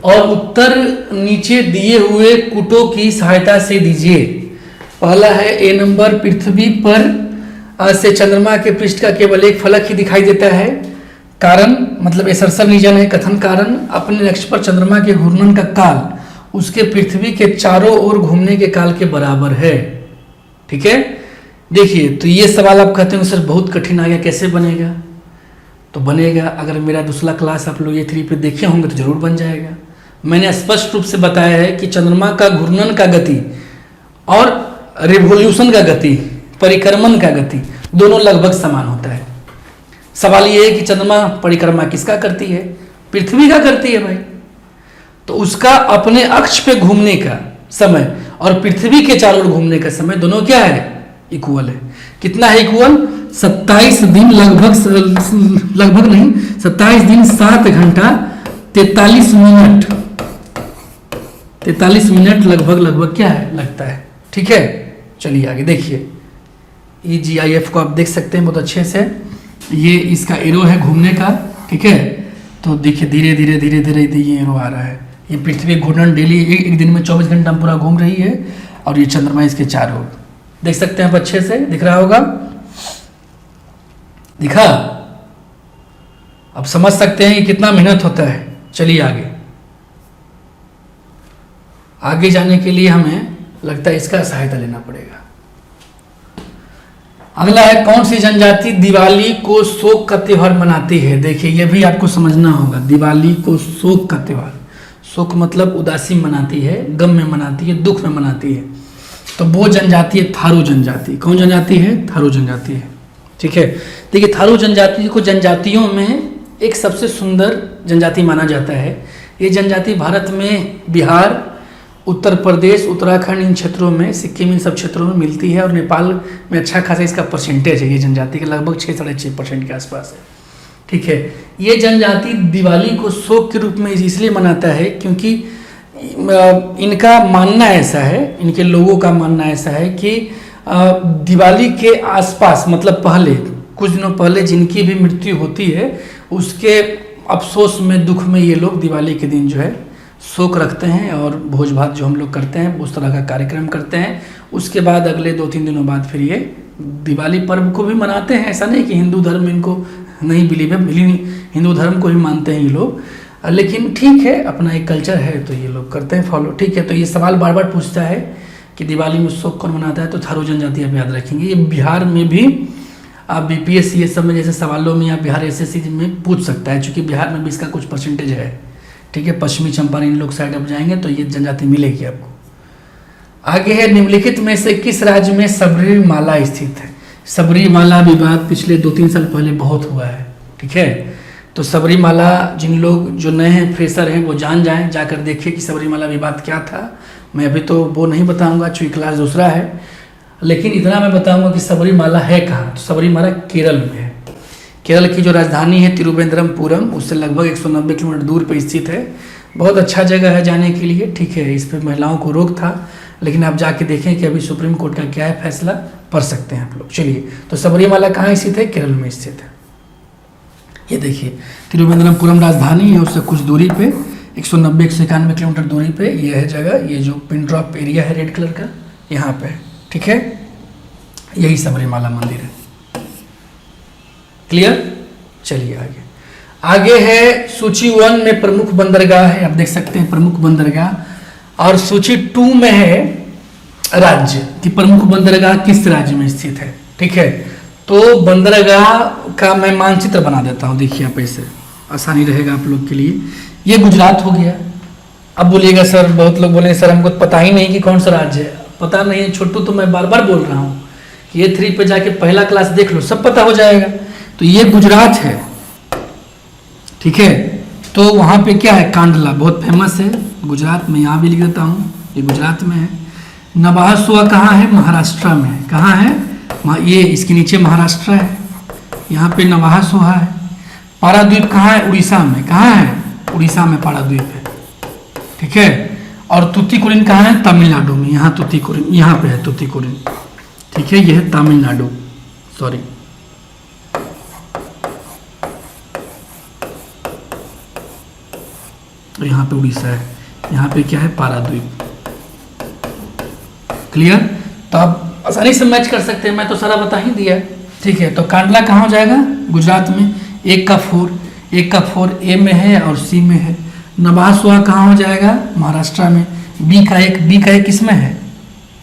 और उत्तर नीचे दिए हुए कुटों की सहायता से दीजिए। पहला है ए नंबर, पृथ्वी पर से चंद्रमा के पृष्ठ का केवल एक फलक ही दिखाई देता है। कारण मतलब एसर्सन रीजन है। कथन कारण, अपने अक्ष पर चंद्रमा के घूर्णन का काल उसके पृथ्वी के चारों ओर घूमने के काल के बराबर है। ठीक है, देखिए तो ये सवाल आप कहते हैं सर बहुत कठिन आ गया, कैसे बनेगा? तो बनेगा, अगर मेरा दूसरा क्लास आप लोग ये 3 पे देखे होंगे तो जरूर बन जाएगा। मैंने स्पष्ट रूप से बताया है कि चंद्रमा का घूर्णन का गति और रिवोल्यूशन का गति, परिक्रमण का गति, दोनों लगभग समान होता है। सवाल ये है कि चंद्रमा परिक्रमा किसका करती है? पृथ्वी का करती है भाई। तो उसका अपने अक्ष पे घूमने का समय और पृथ्वी के चारों ओर घूमने का समय दोनों क्या है? इक्वल है। कितना है इक्वल? 27 दिन लगभग नहीं, 27 दिन 7 घंटा 43 मिनट 43 मिनट लगभग क्या है लगता है। ठीक है, चलिए आगे देखिए। EGIF को आप देख सकते हैं बहुत अच्छे से। ये इसका एरो है घूमने का, ठीक है। तो देखिए धीरे धीरे ये एरो आ रहा है। ये पृथ्वी घूर्णन डेली एक दिन में 24 घंटा पूरा घूम रही है और ये चंद्रमा इसके चारों ओर, देख सकते हैं आप अच्छे से, दिख रहा होगा। दिखा? अब समझ सकते हैं कि कितना मेहनत होता है। चलिए आगे। आगे जाने के लिए हमें लगता है इसका सहायता लेना पड़ेगा। अगला है, कौन सी जनजाति दिवाली को शोक का त्योहार मनाती है? देखिए ये भी आपको समझना होगा। दिवाली को शोक का त्योहार, शोक मतलब उदासी मनाती है, गम में मनाती है, दुख में मनाती है। तो वो जनजाति है थारू जनजाति। कौन जनजाति है? थारू जनजाति है। ठीक है, देखिए थारू जनजाति को जनजातियों में एक सबसे सुंदर जनजाति माना जाता है। ये जनजाति भारत में बिहार, उत्तर प्रदेश, उत्तराखंड इन क्षेत्रों में, सिक्किम इन सब क्षेत्रों में मिलती है और नेपाल में अच्छा खासा इसका परसेंटेज है। ये जनजाति का लगभग 6-6.5% के आसपास है। ठीक है, ये जनजाति दिवाली को शोक के रूप में इसलिए मनाता है क्योंकि इनका मानना ऐसा है, इनके लोगों का मानना ऐसा है कि दिवाली के आसपास, मतलब पहले कुछ दिनों पहले जिनकी भी मृत्यु होती है उसके अफसोस में, दुख में ये लोग दिवाली के दिन जो है शोक रखते हैं और भोज भात जो हम लोग करते हैं उस तरह का कार्यक्रम करते हैं। उसके बाद अगले 2-3 दिनों बाद फिर ये दिवाली पर्व को भी मनाते हैं। ऐसा नहीं कि हिंदू धर्म इनको नहीं बिलीव है, हिंदू धर्म को ही मानते हैं ये लोग, लेकिन ठीक है, अपना एक कल्चर है तो ये लोग करते हैं फॉलो। ठीक है, तो ये सवाल बार बार पूछता है कि दिवाली में शोक कौन मनाता है, तो थारू जनजाति आप याद रखेंगे। ये बिहार में भी आप बीपीएससी ये सब में जैसे सवालों में या बिहार एसएससी में पूछ सकता है, क्योंकि बिहार में भी इसका कुछ परसेंटेज है। ठीक है, पश्चिमी चंपारण इन लोग साइड अब जाएंगे तो ये जनजाति मिलेगी आपको। आगे है, निम्नलिखित में से किस राज्य में सबरीमाला स्थित है? सबरीमाला विवाद पिछले 2-3 साल पहले बहुत हुआ है। ठीक है, तो सबरीमाला जिन लोग जो नए हैं, फ्रेशर हैं, वो जान जाएं, जाकर देखिए कि सबरीमाला विवाद क्या था। मैं अभी तो वो नहीं बताऊंगा क्योंकि क्लास दूसरा है, लेकिन इतना मैं बताऊंगा कि सबरीमाला है कहाँ। तो सबरीमाला केरल में है। केरल की जो राजधानी है तिरुवनंतपुरम, उससे लगभग 190 किलोमीटर दूर पर स्थित है। बहुत अच्छा जगह है जाने के लिए। ठीक है, इस पर महिलाओं को रोक था, लेकिन आप जाके देखें कि अभी सुप्रीम कोर्ट का क्या है फैसला, पढ़ सकते हैं आप लोग। चलिए, तो सबरीमाला कहाँ स्थित है? केरल में स्थित है। ये देखिए तिरुवनंतपुरम राजधानी है, उससे कुछ दूरी पे 190-191 किलोमीटर दूरी पे ये है जगह। ये जो पिन ड्रॉप एरिया है रेड कलर का, यहाँ पे है। ठीक है, यही सबरीमाला मंदिर है। क्लियर? चलिए आगे। आगे है सूची 1 में प्रमुख बंदरगाह है, आप देख सकते हैं प्रमुख बंदरगाह। और सूची 2 में है राज्य कि प्रमुख बंदरगाह किस राज्य में स्थित है। ठीक है, तो बंदरगाह का मैं मानचित्र बना देता हूँ। देखिए आप, ऐसे आसानी रहेगा आप लोग के लिए। ये गुजरात हो गया। अब बोलिएगा सर, बहुत लोग बोलेंगे सर हमको पता ही नहीं कि कौन सा राज्य है। पता नहीं है छोटू, तो मैं बार बार बोल रहा हूँ कि ये 3 पे जाके पहला क्लास देख लो, सब पता हो जाएगा। तो ये गुजरात है। ठीक है, तो वहाँ पे क्या है? कांडला बहुत फेमस है गुजरात में, यहाँ भी लिख देता हूँ, ये गुजरात में है। नवासुआ कहाँ है? महाराष्ट्र में है। कहाँ है? ये इसके नीचे महाराष्ट्र है, यहाँ पे नवासुआ है। पाराद्वीप कहाँ है? उड़ीसा में। कहाँ है? उड़ीसा में पाराद्वीप है। ठीक है, और तूतीकोरिन कहाँ है? तमिलनाडु में। यहाँ तूतीकोरिन, यहाँ पे है तूतीकोरिन। ठीक है, यह है तमिलनाडु, सॉरी। तो यहाँ पे उड़ीसा है, यहाँ पे क्या है? पाराद्वीप। क्लियर? तो आप आसानी से मैच कर सकते हैं, मैं तो सारा बता ही दिया। ठीक है, तो कांडला कहाँ हो जाएगा? गुजरात में। 1 का 4 ए में है और सी में है। नवासुआ कहाँ हो जाएगा? महाराष्ट्र में। बी का एक किस में है?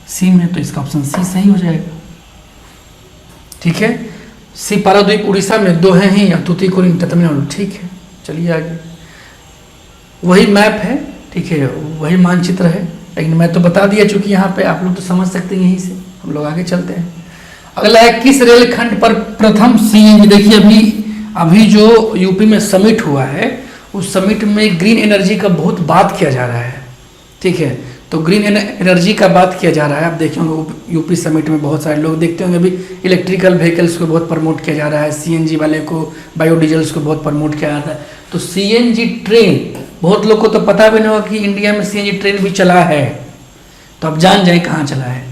सी में। तो इसका ऑप्शन सी सही हो जाएगा। ठीक है, सी पाराद्वीप उड़ीसा में 2 हैं ही, या तूतीकोरिन तमिलनाडु। ठीक है, चलिए आगे। वही मैप है, ठीक है, वही मानचित्र है, लेकिन मैं तो बता दिया चूंकि यहाँ पे आप लोग तो समझ सकते हैं। यहीं से हम लोग आगे चलते हैं। अगला है, किस रेलखंड पर प्रथम सीएनजी? देखिए अभी जो यूपी में समिट हुआ है, उस समिट में ग्रीन एनर्जी का बहुत बात किया जा रहा है। ठीक है, तो ग्रीन एनर्जी का बात किया जा रहा है। आप देखे होंगे यूपी समिट में बहुत सारे लोग देखते होंगे। अभी इलेक्ट्रिकल व्हीकल्स को बहुत प्रमोट किया जा रहा है, सीएनजी वाले को, बायोडीजल्स को बहुत प्रमोट किया जाता है। तो सीएनजी ट्रेन, बहुत लोग को तो पता भी नहीं होगा कि इंडिया में सीएनजी ट्रेन भी चला है। तो आप जान जाए कहाँ चला है।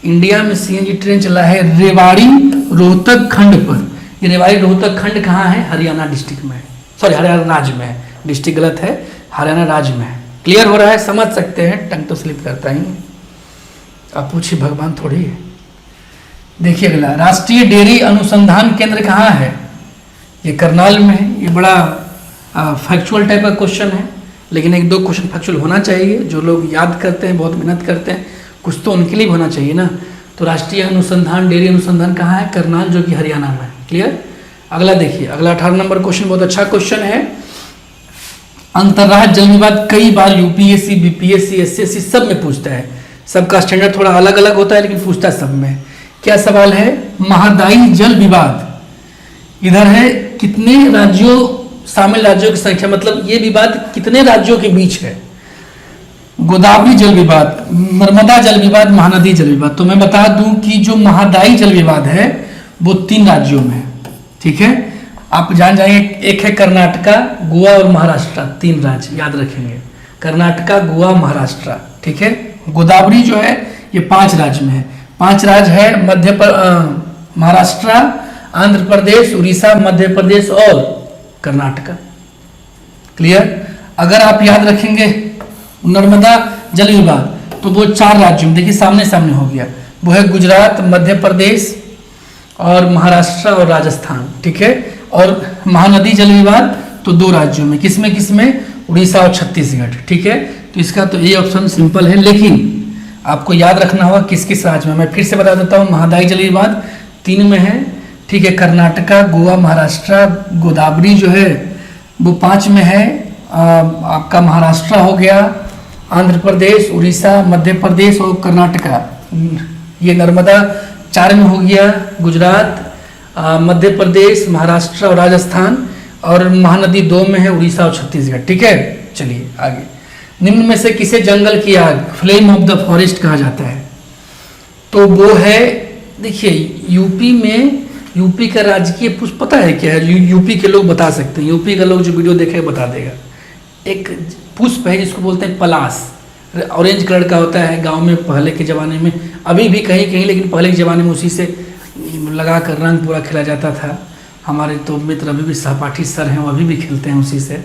इंडिया में सीएनजी ट्रेन चला है रेवाड़ी रोहतक खंड पर। ये रेवाड़ी रोहतक खंड कहाँ है? हरियाणा डिस्ट्रिक्ट में है, सॉरी हरियाणा राज्य में है, डिस्ट्रिक्ट गलत है, हरियाणा राज्य में है। क्लियर हो रहा है? समझ सकते हैं, टंग तो स्लिप करता ही। आप पूछिए भगवान थोड़ी है। देखिए अगला, राष्ट्रीय डेयरी अनुसंधान केंद्र कहाँ है? ये करनाल में है। ये बड़ा फैक्चुअल टाइप का क्वेश्चन है, लेकिन एक दो क्वेश्चन फैक्चुअल होना चाहिए। जो लोग याद करते हैं, बहुत मेहनत करते हैं, कुछ तो उनके लिए भी होना चाहिए ना। तो राष्ट्रीय अनुसंधान डेयरी अनुसंधान कहाँ है? करनाल, जो कि हरियाणा में है। क्लियर। अगला देखिए, अगला 18 नंबर क्वेश्चन बहुत अच्छा क्वेश्चन है। अंतर्राज्य जल विवाद कई बार यूपीएससी, बीपीएससी, एसएससी सब में पूछता है। सबका स्टैंडर्ड थोड़ा अलग अलग होता है, लेकिन पूछता है सब में। क्या सवाल है? महादायी जल विवाद इधर है, कितने राज्यों, शामिल राज्यों की संख्या, मतलब ये विवाद कितने राज्यों के बीच है? गोदावरी जल विवाद, नर्मदा जल विवाद, महानदी जल विवाद। तो मैं बता दूं कि जो महादायी जल विवाद है वो 3 राज्यों में है। ठीक है, आप जान जाएंगे। एक है कर्नाटका, गोवा और महाराष्ट्र, 3 राज्य याद रखेंगे। कर्नाटका, गोवा, महाराष्ट्र। ठीक है। गोदावरी जो है ये 5 राज्य में है। 5 राज्य है महाराष्ट्र, आंध्र प्रदेश, उड़ीसा, मध्य प्रदेश और कर्नाटका। क्लियर। अगर आप याद रखेंगे नर्मदा जल विवाद तो वो 4 राज्यों में, देखिए सामने सामने हो गया, वो है गुजरात, मध्य प्रदेश और महाराष्ट्र और राजस्थान। ठीक है। और महानदी जल विवाद तो 2 राज्यों में, किसमें? उड़ीसा और छत्तीसगढ़। ठीक है। तो इसका तो ये ऑप्शन सिंपल है, लेकिन आपको याद रखना होगा किस किस राज्य में। मैं फिर से बता देता हूँ, महादायी जल विवाद 3 में है। ठीक है। कर्नाटका, गोवा, महाराष्ट्र। गोदावरी जो है वो 5 में है। आपका महाराष्ट्र हो गया, आंध्र प्रदेश, उड़ीसा, मध्य प्रदेश और कर्नाटका। ये नर्मदा 4 में हो गया, गुजरात, मध्य प्रदेश, महाराष्ट्र और राजस्थान। और महानदी 2 में है, उड़ीसा और छत्तीसगढ़। ठीक है। चलिए आगे। निम्न में से किसे जंगल की आग, फ्लेम ऑफ द फॉरेस्ट कहा जाता है? तो वो है, देखिए यूपी में, यूपी का राजकीय पुष्प पता है क्या है? यूपी के लोग बता सकते हैं, यूपी का लोग जो वीडियो देखे बता देगा। एक पुष्प है जिसको बोलते हैं पलाश, ऑरेंज कलर का होता है। गांव में पहले के ज़माने में, अभी भी कहीं कहीं, लेकिन पहले के ज़माने में उसी से लगा कर रंग पूरा खेला जाता था। हमारे तो मित्र अभी भी सहपाठी सर हैं, वो अभी भी खेलते हैं उसी से।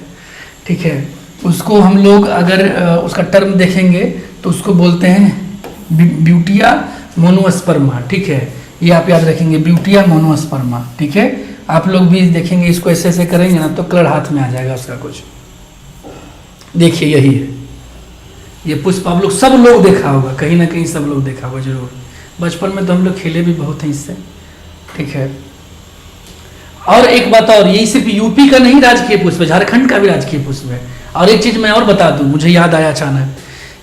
ठीक है। उसको हम लोग अगर उसका टर्म देखेंगे तो उसको बोलते हैं ब्यूटिया मोनोस्पर्मा। ठीक है, ये आप याद रखेंगे, ब्यूटिया मोनोस्पर्मा। ठीक है। आप लोग भी देखेंगे, इसको ऐसे ऐसे करेंगे ना तो कलर हाथ में आ जाएगा उसका कुछ। देखिए यही है ये पुष्प, आप लोग सब लोग देखा होगा, कहीं ना कहीं सब लोग देखा होगा जरूर। बचपन में तो हम लोग खेले भी बहुत हैं इससे। ठीक है। और एक बात और, ये सिर्फ यूपी का नहीं राजकीय पुष्प है, झारखंड का भी राजकीय पुष्प है। और एक चीज मैं और बता दूं, मुझे याद आया अचानक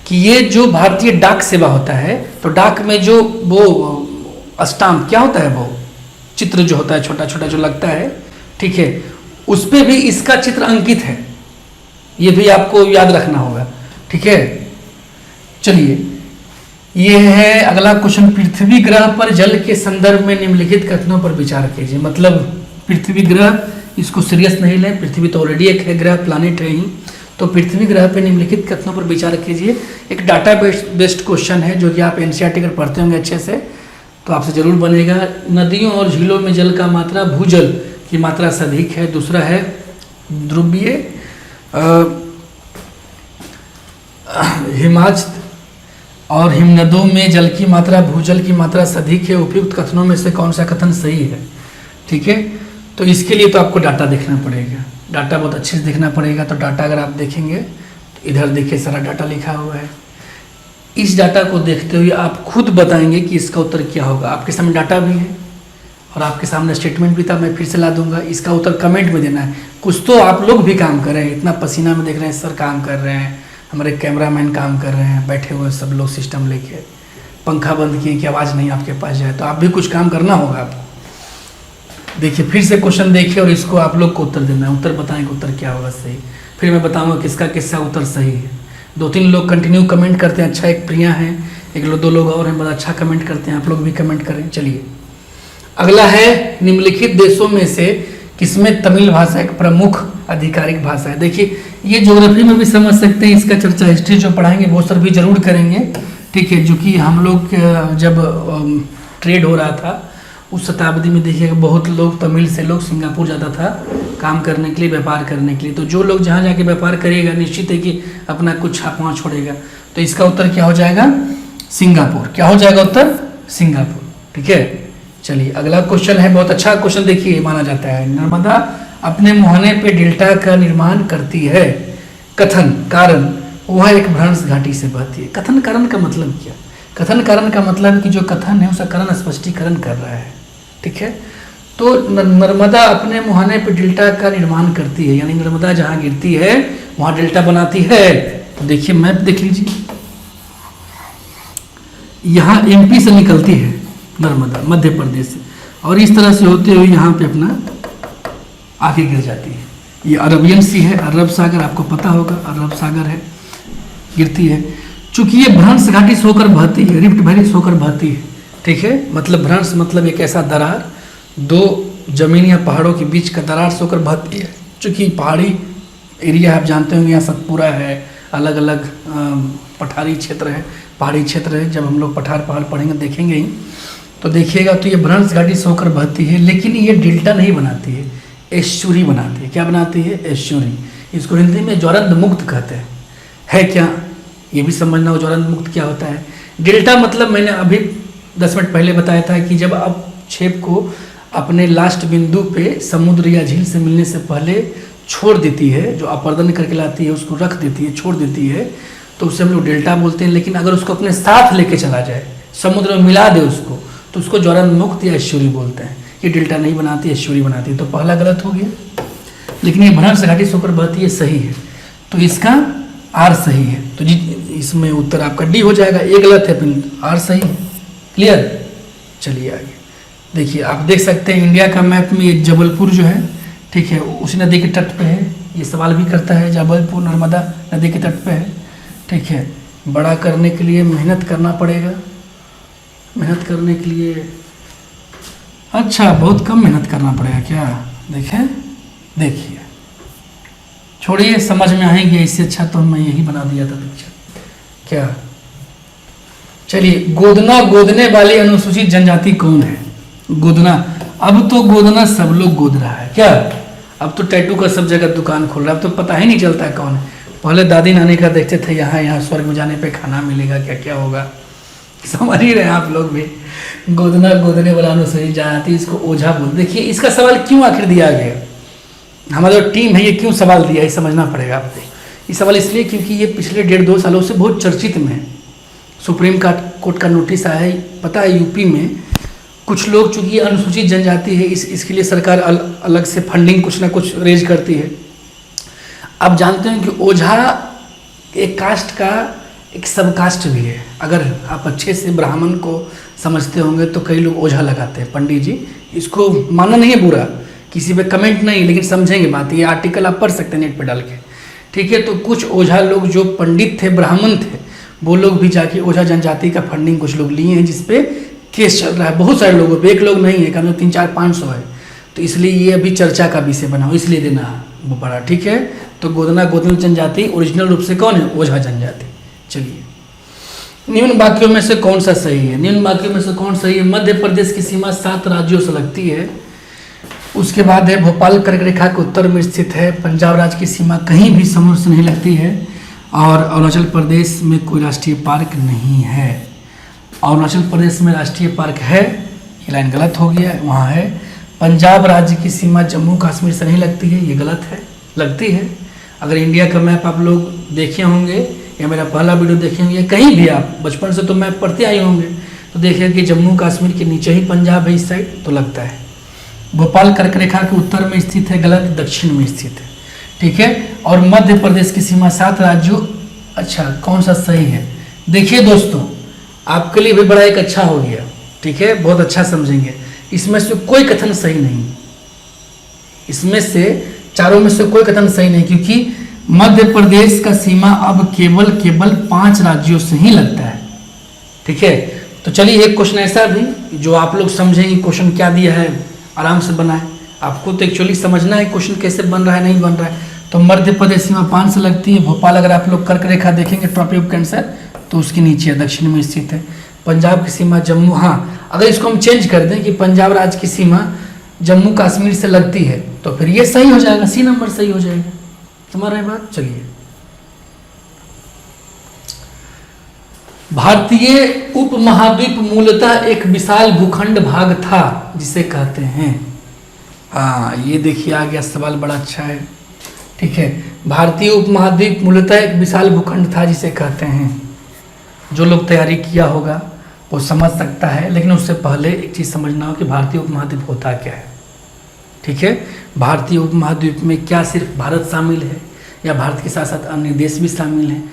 कि ये जो भारतीय डाक सेवा होता है, तो डाक में जो वो स्टाम्प क्या होता है, वो चित्र जो होता है छोटा छोटा जो लगता है, ठीक है, उस पर भी इसका चित्र अंकित है। ये भी आपको याद रखना होगा। ठीक है। चलिए, ये है अगला क्वेश्चन। पृथ्वी ग्रह पर जल के संदर्भ में निम्नलिखित कथनों पर विचार कीजिए। मतलब पृथ्वी ग्रह, इसको सीरियस नहीं लें, पृथ्वी तो ऑलरेडी एक है ग्रह, प्लानिट है ही। तो पृथ्वी ग्रह पर निम्नलिखित कथनों पर विचार कीजिए। एक डाटा बेस्ड क्वेश्चन है जो कि आप एनसीईआरटी कर पढ़ते होंगे अच्छे से, तो आपसे जरूर बनेगा। नदियों और झीलों में जल का मात्रा भूजल की मात्रा से अधिक है। दूसरा है ध्रुवीय हिमाचल और हिमनदों में जल की मात्रा भूजल की मात्रा से अधिक है। उपयुक्त कथनों में से कौन सा कथन सही है? ठीक है। तो इसके लिए तो आपको डाटा देखना पड़ेगा, डाटा बहुत अच्छे से देखना पड़ेगा। तो डाटा अगर आप देखेंगे तो इधर देखिए सारा डाटा लिखा हुआ है। इस डाटा को देखते हुए आप खुद बताएंगे कि इसका उत्तर क्या होगा। आपके सामने डाटा भी है और आपके सामने स्टेटमेंट भी था, मैं फिर से ला दूंगा। इसका उत्तर कमेंट में देना है। कुछ तो आप लोग भी काम कर रहे हैं, इतना पसीना में देख रहे हैं, सर काम कर रहे हैं, हमारे कैमरामैन काम कर रहे हैं, बैठे हुए सब लोग सिस्टम लेके, पंखा बंद किए कि आवाज़ नहीं आपके पास जाए, तो आप भी कुछ काम करना होगा आपको। देखिए फिर से क्वेश्चन देखिए और इसको आप लोग को उत्तर देना है। उत्तर बताएंगे उत्तर क्या होगा सही, फिर मैं बताऊंगा किसका किसका उत्तर सही है। 2-3 लोग कंटिन्यू कमेंट करते हैं, अच्छा एक प्रिया है, एक 2 लोग और हैं, बहुत अच्छा कमेंट करते हैं, आप लोग भी कमेंट करें। चलिए अगला है, निम्नलिखित देशों में से किसमें तमिल भाषा एक प्रमुख आधिकारिक भाषा है। देखिए ये ज्योग्राफी में भी समझ सकते हैं, इसका चर्चा हिस्ट्री जो पढ़ाएंगे वो सर भी जरूर करेंगे। ठीक है, जो कि हम लोग जब ट्रेड हो रहा था उस शताब्दी में देखिएगा बहुत लोग तमिल से लोग सिंगापुर जाता था काम करने के लिए, व्यापार करने के लिए। तो जो लोग जहाँ जाके व्यापार करेगा निश्चित है कि अपना कुछ छाप वहाँ छोड़ेगा। तो इसका उत्तर क्या हो जाएगा? सिंगापुर। क्या हो जाएगा उत्तर? सिंगापुर। ठीक है, चलिए अगला क्वेश्चन है, बहुत अच्छा क्वेश्चन, देखिए माना जाता है। नर्मदा अपने मुहाने पे डेल्टा का निर्माण करती है, कथन कारण वह एक भ्रंश घाटी से बहती है। कथन कारण का मतलब क्या? कथन कारण का मतलब कि जो कथन है उसका कारण स्पष्टीकरण कर रहा है, ठीक है। तो नर्मदा अपने मुहाने पे डेल्टा का निर्माण करती है, यानी नर्मदा जहाँ गिरती है वहाँ डेल्टा बनाती है। तो देखिए मैप देख लीजिए, यहाँ एमपी से निकलती है नर्मदा, मध्य प्रदेश से, और इस तरह से होते हुए यहाँ पे अपना आगे गिर जाती है। ये अरबियन सी है, अरब सागर आपको पता होगा, अरब सागर है, गिरती है। चूंकि ये भ्रंश घाटी से होकर बहती है, रिफ्ट वैली से होकर बहती है, ठीक है। मतलब भ्रंश मतलब एक ऐसा दरार, दो जमीन या पहाड़ों के बीच का दरार से होकर बहती है। चूंकि पहाड़ी एरिया आप जानते होंगे, यहाँ सतपुरा है, अलग अलग पठारी क्षेत्र है, पहाड़ी क्षेत्र है। जब हम लोग पठार पहाड़ पढ़ेंगे देखेंगे ही, तो देखिएगा तो ये भ्रंश घाटी से होकर बहती है, लेकिन ये डेल्टा नहीं बनाती है, एस्चुरी बनाती है। क्या बनाती है? एस्चुरी। इसको हिंदी में ज्वरंत मुक्त कहते हैं। है क्या? ये भी समझना हो ज्वरंत मुक्त क्या होता है। डेल्टा मतलब मैंने अभी 10 मिनट पहले बताया था कि जब आप छेप को अपने लास्ट बिंदु पे समुद्र या झील से मिलने से पहले छोड़ देती है, जो अपर्दन करके लाती है उसको रख देती है, छोड़ देती है, तो उसे हम लोग डेल्टा बोलते हैं। लेकिन अगर उसको अपने साथ लेके चला जाए, समुद्र में मिला दे उसको, तो उसको ज्वरंत मुक्त या एस्चुरी बोलते हैं। ये डेल्टा नहीं बनाती, एस्चुरी बनाती है। तो पहला गलत हो गया, लेकिन ये भ्रंश घाटी से होकर बहती है, सही है। तो इसका आर सही है, तो जी इसमें उत्तर आपका डी हो जाएगा। ये गलत है, फिर आर सही है। क्लियर? चलिए आगे देखिए, आप देख सकते हैं इंडिया का मैप में ये जबलपुर जो है, ठीक है, उसी नदी के तट पे है। ये सवाल भी करता है, जबलपुर नर्मदा नदी के तट पे है, ठीक है। बड़ा करने के लिए मेहनत करना पड़ेगा, मेहनत करने के लिए अच्छा बहुत कम मेहनत करना पड़ेगा क्या? देखें, देखिए, छोड़िए, समझ में आएंगे। इससे अच्छा तो मैं यही बना दिया था पिक्चर। क्या? चलिए, गोदना गोदने वाली अनुसूचित जनजाति कौन है? गोदना, अब तो गोदना सब लोग गोद रहा है क्या? अब तो टैटू का सब जगह दुकान खोल रहा है, अब तो पता ही नहीं चलता है कौन है। पहले दादी नानी का देखते थे, यहाँ स्वर्ग में जाने पे खाना मिलेगा, क्या क्या होगा, समझ ही रहे हैं आप लोग भी। गोदना गोदने वाला अनुसूचित जनजाति, इसको ओझा बोल। देखिए इसका सवाल क्यों आखिर दिया गया, हमारा जो टीम है ये क्यों सवाल दिया है, समझना पड़ेगा आपको। ये सवाल इसलिए क्योंकि ये पिछले 1.5-2 सालों से बहुत चर्चित में है। सुप्रीम कोर्ट का नोटिस आया है, पता है यूपी में कुछ लोग, चूंकि अनुसूचित जनजाति है, इसके लिए सरकार अलग से फंडिंग कुछ ना कुछ रेज करती है। आप जानते हैं कि ओझा एक कास्ट का एक सब कास्ट भी है। अगर आप अच्छे से ब्राह्मण को समझते होंगे तो कई लोग ओझा लगाते हैं, पंडित जी। इसको मानना नहीं है बुरा, किसी पे कमेंट नहीं, लेकिन समझेंगे बात। ये आर्टिकल आप पढ़ सकते हैं नेट पे डाल के, ठीक है। तो कुछ ओझा लोग जो पंडित थे, ब्राह्मण थे, वो लोग भी जाके ओझा जनजाति का फंडिंग कुछ लोग लिए हैं, जिसपे केस चल रहा है बहुत सारे लोगों पे। एक लोग नहीं है, कम से कम 300-400-500 है। तो इसलिए ये अभी चर्चा का विषय बना हो, इसलिए देना वो पड़ा, ठीक है। तो गोदना गोदनी जनजाति ओरिजिनल रूप से कौन है? ओझा जनजाति। चलिए, निम्न वाक्यों में से कौन सा सही है? निम्न वाक्यों में से कौन सही है? मध्य प्रदेश की सीमा 7 राज्यों से लगती है। उसके बाद है भोपाल कर्क रेखा के उत्तर में स्थित है। पंजाब राज्य की सीमा कहीं भी समुद्र से नहीं लगती है। और अरुणाचल प्रदेश में कोई राष्ट्रीय पार्क नहीं है। अरुणाचल प्रदेश में राष्ट्रीय पार्क है, ये लाइन गलत हो गया, वहाँ है। पंजाब राज्य की सीमा जम्मू कश्मीर से नहीं लगती है, ये गलत है, लगती है। अगर इंडिया का मैप आप लोग देखे होंगे या मेरा पहला वीडियो देखे होंगे, कहीं भी आप बचपन से तो मैप पढ़ते आए होंगे, तो देखिए कि जम्मू कश्मीर के नीचे ही पंजाब है, इस साइड, तो लगता है। भोपाल कर्क रेखा के उत्तर में स्थित है, गलत, दक्षिण में स्थित है, ठीक है। और मध्य प्रदेश की सीमा 7 राज्यों, अच्छा कौन सा सही है? देखिए दोस्तों, आपके लिए भी बड़ा एक अच्छा हो गया, ठीक है, बहुत अच्छा समझेंगे। इसमें से कोई कथन सही नहीं, इसमें से चारों में से कोई कथन सही नहीं, क्योंकि मध्य प्रदेश का सीमा अब केवल 5 राज्यों से ही लगता है, ठीक है। तो चलिए, एक क्वेश्चन ऐसा भी जो आप लोग समझेंगे क्वेश्चन क्या दिया है, आराम से बनाए। आपको तो एक्चुअली समझना है क्वेश्चन कैसे बन रहा है, नहीं बन रहा है। तो मध्य प्रदेश सीमा 5 से लगती है। भोपाल अगर आप लोग कर्क रेखा देखेंगे ट्रॉपी ऑफ कैंसर, तो उसके नीचे है, दक्षिण में स्थित है। पंजाब की सीमा जम्मू, हाँ अगर इसको हम चेंज कर दें कि पंजाब राज्य की सीमा जम्मू कश्मीर से लगती है, तो फिर ये सही हो जाएगा, सी नंबर सही हो जाएगा। समझ रहे हैं बात? चलिए, भारतीय उपमहाद्वीप मूलतः एक विशाल भूखंड भाग था जिसे कहते हैं। हाँ, ये देखिए आ गया सवाल, बड़ा अच्छा है। ठीक है, भारतीय उपमहाद्वीप मूलतः एक विशाल भूखंड था जिसे कहते हैं। जो लोग तैयारी किया होगा वो समझ सकता है, लेकिन उससे पहले एक चीज़ समझना हो कि भारतीय उपमहाद्वीप होता क्या है। ठीक है, भारतीय उपमहाद्वीप में क्या सिर्फ भारत शामिल है या भारत के साथ साथ अन्य देश भी शामिल हैं?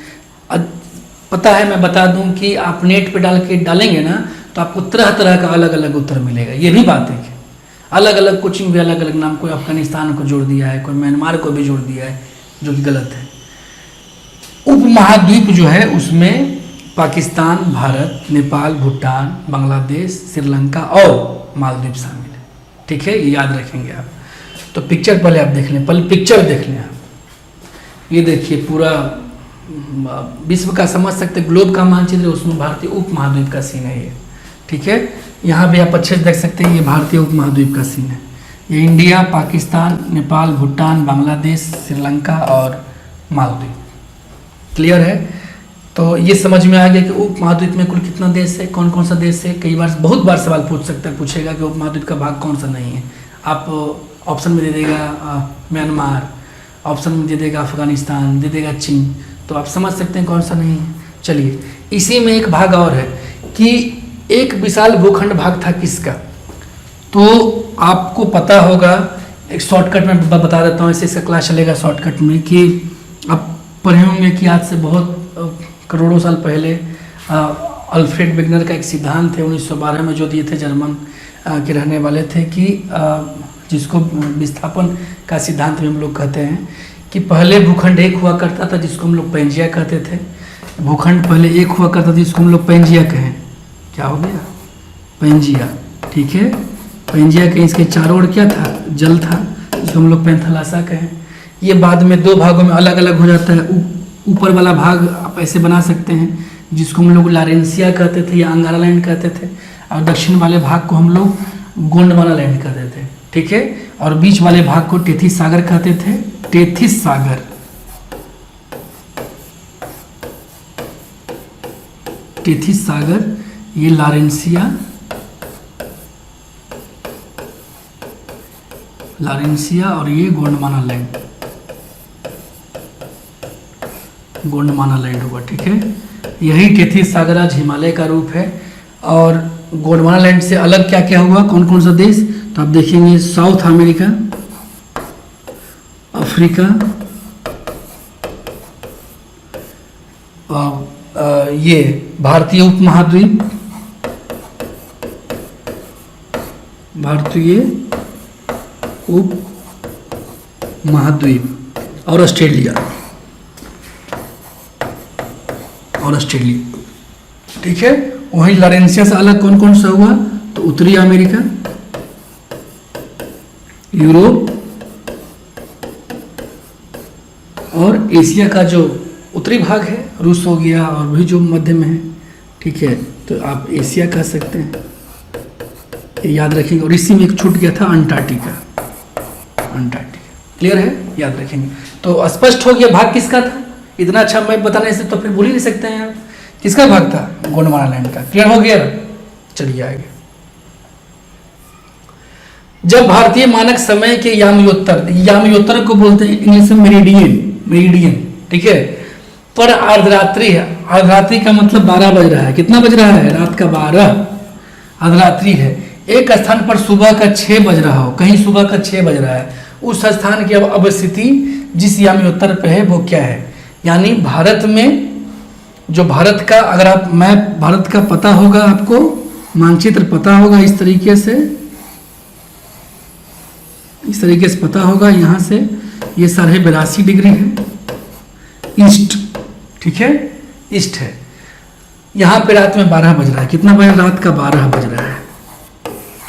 पता है, मैं बता दूं कि आप नेट पे डालेंगे ना तो आपको तरह तरह का अलग अलग उत्तर मिलेगा। ये भी बात है कि अलग अलग कोचिंग भी अलग अलग नाम, कोई अफगानिस्तान को जोड़ दिया है, कोई म्यांमार को भी जोड़ दिया है, जो कि गलत है। उपमहाद्वीप जो है उसमें पाकिस्तान, भारत, नेपाल, भूटान, बांग्लादेश, श्रीलंका और मालदीव शामिल है। ठीक है, ये याद रखेंगे आप। तो पिक्चर पहले आप देख लें, पहले पिक्चर देख लें आप। ये देखिए पूरा विश्व का समझ सकते ग्लोब का मानचित्र, उसमें भारतीय उपमहाद्वीप का सीन है ये। ठीक है, यहाँ भी आप अच्छे से देख सकते हैं, ये भारतीय उपमहाद्वीप का सीन है। ये इंडिया, पाकिस्तान, नेपाल, भूटान, बांग्लादेश, श्रीलंका और मालदीव। क्लियर है? तो ये समझ में आ गया कि उपमहाद्वीप में कुल कितना देश है, कौन कौन सा देश है। कई बार बहुत बार सवाल पूछेगा कि उपमहाद्वीप का भाग कौन सा नहीं है। आप ऑप्शन में दे देगा म्यांमार, ऑप्शन में दे देगा अफगानिस्तान, दे देगा चीन, तो आप समझ सकते हैं कौन सा नहीं है। चलिए, इसी में एक भाग और है कि एक विशाल भूखंड भाग था किसका। तो आपको पता होगा, एक शॉर्टकट में बता देता हूँ, ऐसे इसका क्लास चलेगा शॉर्टकट में, कि आप पढ़े होंगे कि आज से बहुत करोड़ों साल पहले अल्फ्रेड वेगनर का एक सिद्धांत थे 1912 में जो दिए थे, जर्मन के रहने वाले थे, कि जिसको विस्थापन का सिद्धांत भी हम लोग कहते हैं, कि पहले भूखंड एक हुआ करता था जिसको हम लोग पेंजिया कहते थे। भूखंड पहले एक हुआ करता था जिसको हम लोग पेंजिया कहें। क्या हो गया? पेंजिया। ठीक है, पेंजिया कहें, इसके चारों ओर क्या था? जल था, जिसको हम लोग पेंथलासा कहें। ये बाद में दो भागों में अलग अलग हो जाता है। ऊपर वाला भाग आप ऐसे बना सकते हैं जिसको हम लोग लारेंसिया कहते थे या अंगारा लैंड कहते थे, और दक्षिण वाले भाग को हम लोग गोंडवाना लैंड कहते थे। ठीक है, और बीच वाले भाग को टेथिस सागर कहते थे। टेथिस सागर, टेथिस सागर, ये लारेंसिया, और ये गोंडवाना लैंड, गोंडवाना लैंड हुआ। ठीक है, यही टेथिस सागर आज हिमालय का रूप है। और गोंडवाना लैंड से अलग क्या क्या हुआ, कौन कौन सा देश, तो आप देखेंगे साउथ अमेरिका, अफ्रीका, ये भारतीय उपमहाद्वीप, भारतीय उपमहाद्वीप, और ऑस्ट्रेलिया, ठीक है। वहीं लारेंसिया से अलग कौन कौन सा हुआ, तो उत्तरी अमेरिका, यूरोप और एशिया का जो उत्तरी भाग है, रूस हो गया, और भी जो मध्य में है। ठीक है, तो आप एशिया कह सकते हैं, ये याद रखेंगे। और इसी में एक छूट गया था अंटार्कटिका, क्लियर है, याद रखेंगे। तो स्पष्ट हो गया भाग किसका था। इतना अच्छा मैप बताने से तो फिर भूल ही नहीं सकते हैं आप, किसका भाग था, गोंडवाना लैंड का। क्लियर हो गया, चलिए आगे। जब भारतीय मानक समय के यामयोत्तर को बोलते हैं इंग्लिश में मेरिडियन, ठीक है, पर अर्धरात्रि है। अर्धरात्रि का मतलब 12 बज रहा है। कितना बज रहा है, रात का 12 अर्धरात्रि है। एक स्थान पर सुबह का 6 बज रहा हो, कहीं सुबह का 6 बज रहा है, उस स्थान की अवस्थिति जिस यामयोत्तर पे है वो क्या है। यानी भारत में जो भारत का, अगर आप मैप भारत का पता होगा, आपको मानचित्र पता होगा, इस तरीके से पता होगा। यहाँ से ये 82.5 डिग्री है ईस्ट, ठीक है, ईस्ट है। यहाँ पे रात में 12 बज रहा है। कितना बज, रात का 12 बज रहा है,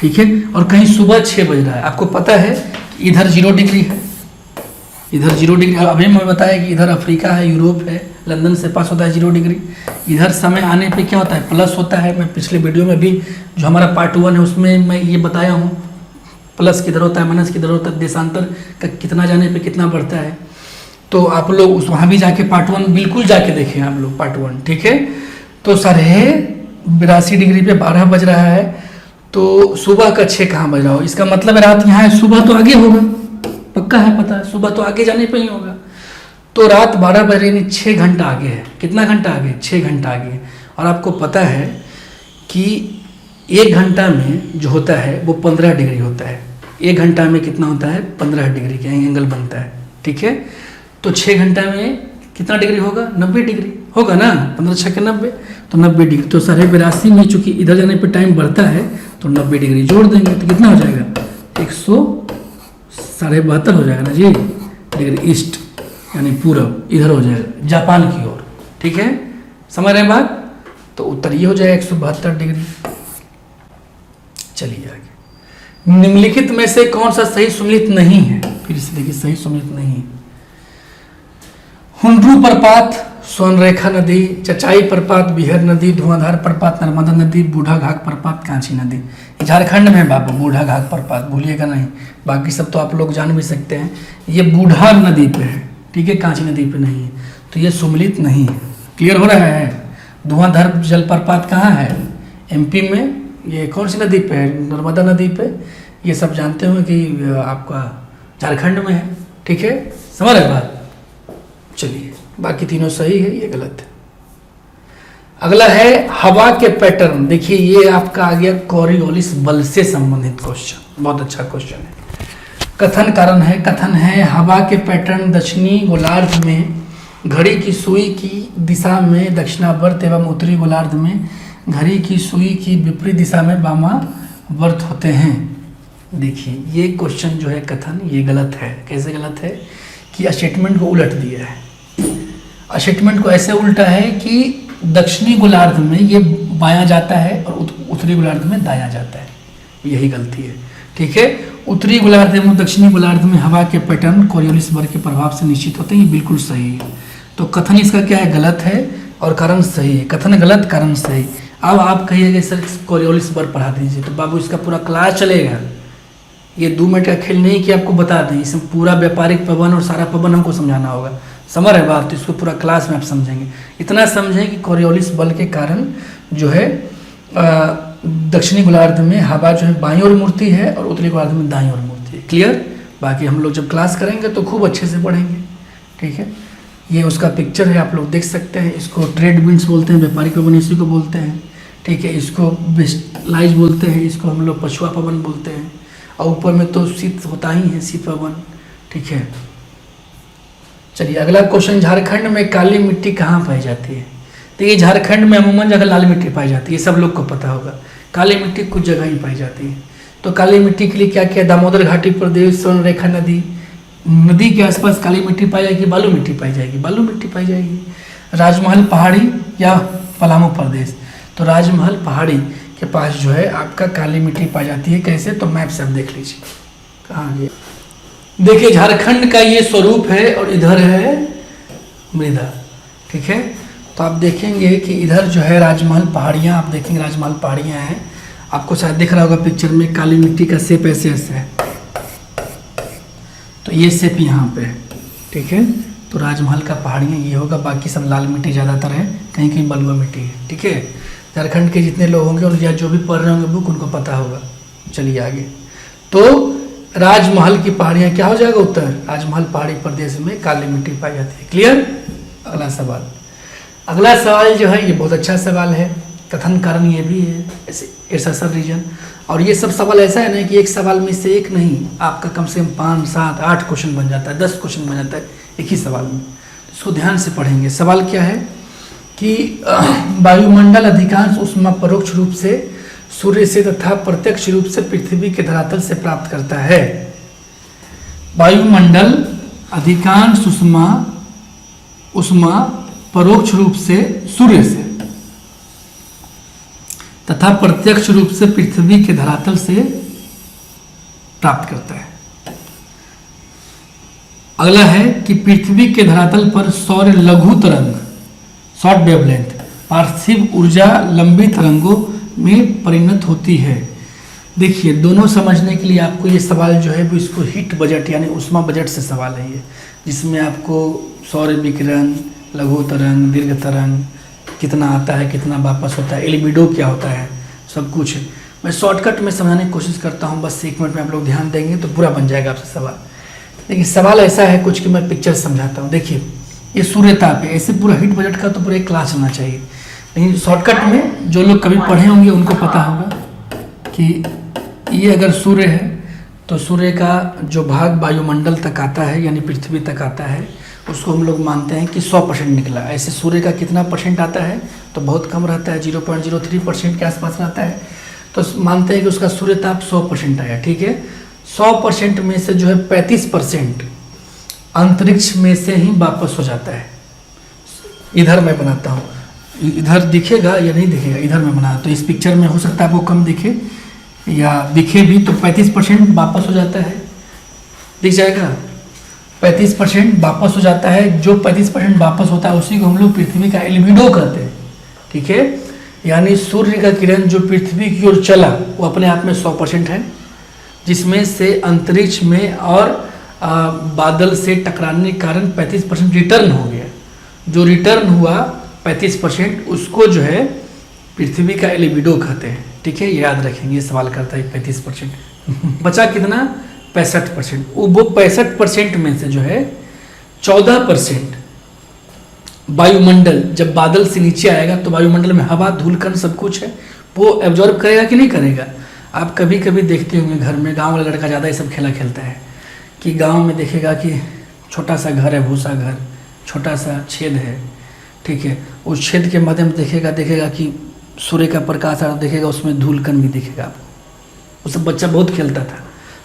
ठीक है। और कहीं सुबह 6 बज रहा है। आपको पता है कि इधर 0 डिग्री है, इधर 0 डिग्री। अभी मैं बताया कि इधर अफ्रीका है, यूरोप है, लंदन से पास होता है 0 डिग्री। इधर समय आने पे क्या होता है, प्लस होता है। मैं पिछले वीडियो में भी जो हमारा पार्ट 1 है उसमें मैं ये बताया हूँ, प्लस किधर होता है, माइनस किधर होता है, देशांतर का कितना जाने पे कितना बढ़ता है। तो आप लोग वहाँ भी जाके पार्ट 1 बिल्कुल जाके देखें आप लोग, पार्ट 1, ठीक है। तो 82.82 पे 12 बज रहा है, तो सुबह का 6 कहाँ बज रहा हो, इसका मतलब है रात यहाँ है, सुबह तो आगे होगा, पक्का है, पता है, सुबह तो आगे जाने पे ही होगा। तो रात 12 बजे यानी 6 घंटा आगे है। कितना घंटा आगे? 6 घंटा आगे है। और आपको पता है कि 1 घंटा में जो होता है वो 15 डिग्री होता है। 1 घंटा में कितना होता है? 15 डिग्री का एंगल बनता है, ठीक है। तो 6 घंटा में कितना डिग्री होगा? 90 डिग्री होगा ना, 15 6 के 90, तो 90 डिग्री। तो 82.82 में चूंकि इधर जाने पे टाइम बढ़ता है तो 90 डिग्री जोड़ देंगे तो कितना हो जाएगा? 172.5 हो जाएगा ना जी, डिग्री ईस्ट यानी पूरब, इधर हो जाएगा जापान की ओर, ठीक है, समझ रहे हैं बात। तो उत्तर ये हो जाएगा 172 डिग्री। चलिए आगे, निम्नलिखित में से कौन सा सही सुमेलित नहीं है? फिर से देखिए, सही सुमेलित नहीं है। हुंड्रू प्रपात, सोनरेखा नदी, चचाई प्रपात, बिहर नदी, धुआंधार प्रपात, नर्मदा नदी, बूढ़ा घाघ प्रपात, कांची नदी। झारखंड में बाबू बूढ़ा घाघ प्रपात, भूलिएगा नहीं, बाकी सब तो आप लोग जान भी सकते हैं। ये बूढ़ा नदी पे है, ठीक है, कांची नदी पे नहीं है, तो ये सुमेलित नहीं है। क्लियर हो रहा है? धुआंधार जलप्रपात कहाँ है? एमपी में। ये कौन सी नदी पे है? नर्मदा नदी पे। ये सब जानते हो कि आपका झारखंड में है, ठीक है, समझ रहे बात। चलिए, बाकी तीनों सही है, ये गलत है। अगला है हवा के पैटर्न। देखिए ये आपका आ गया कोरियोलिस बल से संबंधित क्वेश्चन, बहुत अच्छा क्वेश्चन है। कथन कारण है, कथन है हवा के पैटर्न दक्षिणी गोलार्ध में घड़ी की सुई की दिशा में दक्षिणावर्त एवं उत्तरी गोलार्ध में घड़ी की सुई की विपरीत दिशा में वामावर्त होते हैं। देखिए ये क्वेश्चन जो है कथन, ये गलत है। कैसे गलत है? कि स्टेटमेंट को उलट दिया है। स्टेटमेंट को ऐसे उल्टा है कि दक्षिणी गोलार्ध में ये बायां जाता है और उत्तरी गोलार्ध में दायां जाता है, यही गलती है, ठीक है। उत्तरी गोलार्ध एवं दक्षिणी गोलार्ध में हवा के पैटर्न कोरियोलिस बल के प्रभाव से निश्चित होते हैं, ये बिल्कुल सही है। तो कथन इसका क्या है? गलत है, और कारण सही है। कथन गलत, कारण सही। अब आप कहिएगा सर कोरियोलिस बल पढ़ा दीजिए, तो बाबू इसका पूरा क्लास चलेगा। ये 2 मिनट का खेल नहीं कि आपको बता दें, इसमें पूरा व्यापारिक पवन और सारा पवन हमको समझाना होगा, समझ रहे बात। तो इसको पूरा क्लास में आप समझेंगे। इतना समझें कि कोरियोलिस बल के कारण जो है दक्षिणी गोलार्ध में हवा जो है बाईं ओर मुड़ती है और उत्तरी गोलार्ध में दाईं ओर मुड़ती है। क्लियर? बाकी हम लोग जब क्लास करेंगे तो खूब अच्छे से पढ़ेंगे, ठीक है। ये उसका पिक्चर है, आप लोग देख सकते हैं। इसको ट्रेड विंड्स बोलते हैं, व्यापारिक पवन इसी को बोलते हैं, ठीक है। इसको वेस्टलाइज बोलते हैं, इसको हम लोग पछुआ पवन बोलते हैं। और ऊपर में तो शीत होता ही है, शीत पवन, ठीक है। चलिए अगला क्वेश्चन, झारखंड में काली मिट्टी कहाँ पाई जाती है? देखिए झारखंड में अमूमन जगह लाल मिट्टी पाई जाती है, सब लोग को पता होगा। काली मिट्टी कुछ जगह ही पाई जाती है। तो काली मिट्टी के लिए क्या किया? दामोदर घाटी प्रदेश, सोनरेखा नदी, नदी के आसपास काली मिट्टी पाई जाएगी, बालू मिट्टी पाई जाएगी, बालू मिट्टी पाई जाएगी। राजमहल पहाड़ी या पलामू प्रदेश, तो राजमहल पहाड़ी के पास जो है आपका काली मिट्टी पाई जाती है। कैसे? तो मैप से आप देख लीजिए कहाँ ये। देखिए झारखंड का ये स्वरूप है और इधर है मृदा, ठीक है। तो आप देखेंगे कि इधर जो है राजमहल पहाड़ियाँ, आप देखेंगे राजमहल पहाड़ियाँ हैं, आपको शायद दिख रहा होगा पिक्चर में। काली मिट्टी का शेप ऐसे ऐसे है, तो ये शेप यहाँ पे है, ठीक है। तो राजमहल का पहाड़ियाँ ये होगा, बाकी सब लाल मिट्टी ज़्यादातर है, कहीं कहीं बलुआ मिट्टी है, ठीक है। झारखंड के जितने लोग होंगे और या जो भी पढ़ रहे होंगे बुक, उनको पता होगा। चलिए आगे, तो राजमहल की पहाड़ियाँ क्या हो जाएगा? उत्तर। राजमहल पहाड़ी प्रदेश में काली मिट्टी पाई जाती है। क्लियर? अगला सवाल, अगला सवाल जो है ये बहुत अच्छा सवाल है। कथन कारण ये भी है, ऐसा सब रीजन। और ये सब सवाल ऐसा है ना कि एक सवाल में से एक नहीं, आपका कम से कम 5 7 8 क्वेश्चन बन जाता है, 10 क्वेश्चन बन जाता है एक ही सवाल में। इसको ध्यान से पढ़ेंगे। सवाल क्या है कि वायुमंडल अधिकांश ऊष्मा परोक्ष रूप से सूर्य से तथा प्रत्यक्ष रूप से पृथ्वी के धरातल से प्राप्त करता है। वायुमंडल अधिकांश ऊष्मा परोक्ष रूप से सूर्य से तथा प्रत्यक्ष रूप से पृथ्वी के धरातल से प्राप्त करता है। अगला है कि पृथ्वी के धरातल पर सौर लघु तरंग, शॉर्ट वेवलेंथ, पार्थिव ऊर्जा लंबी तरंगों में परिणत होती है। देखिए दोनों समझने के लिए आपको ये सवाल जो है वो इसको हीट बजट यानी ऊष्मा बजट से सवाल है ये, जिसमें आपको सौर विकिरण, लघु तरंग, दीर्घ तरंग, कितना आता है, कितना वापस होता है, एलिबिडो क्या होता है, सब कुछ है। मैं शॉर्टकट में समझाने की कोशिश करता हूँ, बस 1 मिनट में आप लोग ध्यान देंगे तो पूरा बन जाएगा आपसे सवाल। देखिए सवाल ऐसा है कुछ कि मैं पिक्चर समझाता हूँ। देखिए ये सूर्यताप है, ऐसे पूरा हिट बजट का तो पूरा एक क्लास होना चाहिए, लेकिन शॉर्टकट में जो लोग कभी पढ़े होंगे उनको पता होगा कि ये अगर सूर्य है तो सूर्य का जो भाग वायुमंडल तक आता है यानी पृथ्वी तक आता है उसको हम लोग मानते हैं कि 100% निकला। ऐसे सूर्य का कितना परसेंट आता है तो बहुत कम रहता है, 0.03% के आसपास रहता है। तो मानते हैं कि उसका सूर्यताप 100% आया, ठीक है। 100% में से जो है 35% अंतरिक्ष में से ही वापस हो जाता है। इधर मैं बनाता हूँ, इधर दिखेगा या नहीं दिखेगा, इधर मैं बना तो इस पिक्चर में हो सकता है आपको कम दिखे या दिखे भी, तो 35% वापस हो जाता है, दिख जाएगा। 35% वापस हो जाता है। जो 35% वापस होता है उसी को हम लोग पृथ्वी का एल्बिडो कहते हैं, ठीक है। यानी सूर्य का किरण जो पृथ्वी की ओर चला वो अपने आप में 100% है, जिसमें से अंतरिक्ष में और बादल से टकराने के कारण 35% रिटर्न हो गया। जो रिटर्न हुआ 35% उसको जो है पृथ्वी का एल्बिडो कहते हैं, ठीक है। याद रखेंगे, ये सवाल करता है 35%। बचा कितना? 65%। वो 65% में से जो है 14% वायुमंडल, जब बादल से नीचे आएगा तो वायुमंडल में हवा, धूल कण सब कुछ है, वो एब्जॉर्ब करेगा कि नहीं करेगा। आप कभी कभी देखते होंगे घर में, गांव वाला लड़का ज़्यादा ये सब खेला खेलता है कि गांव में देखेगा कि छोटा सा घर है, भूसा घर, छोटा सा छेद है, ठीक है। उस छेद के माध्यम देखेगा कि सूर्य का प्रकाश आ रहा, देखेगा उसमें धूल कण भी दिखेगा आपको। वो सब बच्चा बहुत खेलता था,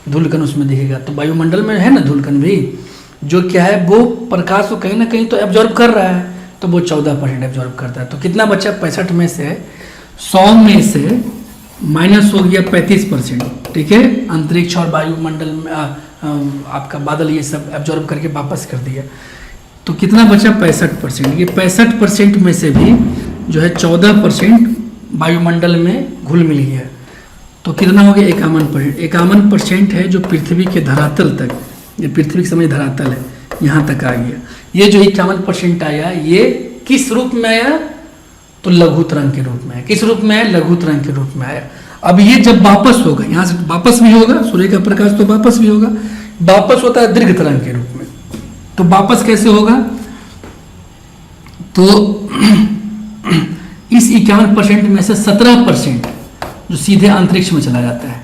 धूल कण उसमें दिखेगा। तो वायुमंडल में है ना धूल कण भी, जो क्या है वो प्रकाश को कहीं ना कहीं तो एब्जॉर्ब कर रहा है, तो वो 14% एब्जॉर्ब करता है। तो कितना बच्चा? 65 में से 100 में से माइनस हो गया 35%, ठीक है। अंतरिक्ष और वायुमंडल में आपका बादल ये सब एब्जॉर्ब करके वापस कर दिया, तो कितना बचा? 65%। ये 65% में से भी जो है 14% वायुमंडल में घुल मिल गया, तो कितना हो गया? 51%। 51% है जो पृथ्वी के धरातल तक, ये पृथ्वी के समय धरातल है, यहाँ तक आ गया। ये जो 51% आया ये किस रूप में आया? तो लघु तरंग के रूप में आया। किस रूप में आया? लघु तरंग के रूप में आया। अब ये जब वापस होगा, यहाँ से वापस भी होगा, सूर्य का प्रकाश तो वापस भी होगा, वापस होता है दीर्घ तरंग के रूप में। तो वापस कैसे होगा? तो इस 51% में से 17% जो सीधे अंतरिक्ष में चला जाता है,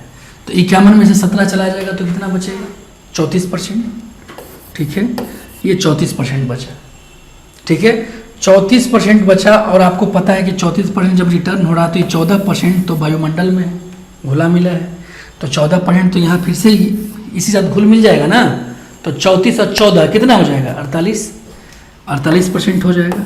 तो 51 में से 17 चला जाएगा तो कितना बचेगा? 34%, ठीक है। ये 34% बचा, ठीक है। 34% बचा, और आपको पता है कि 34% जब रिटर्न हो रहा है तो ये 14% तो वायुमंडल में घुला मिला है, तो 14% तो यहाँ फिर से इसी साथ घुल मिल जाएगा ना, तो 34 और 14 कितना हो जाएगा? 48% हो जाएगा।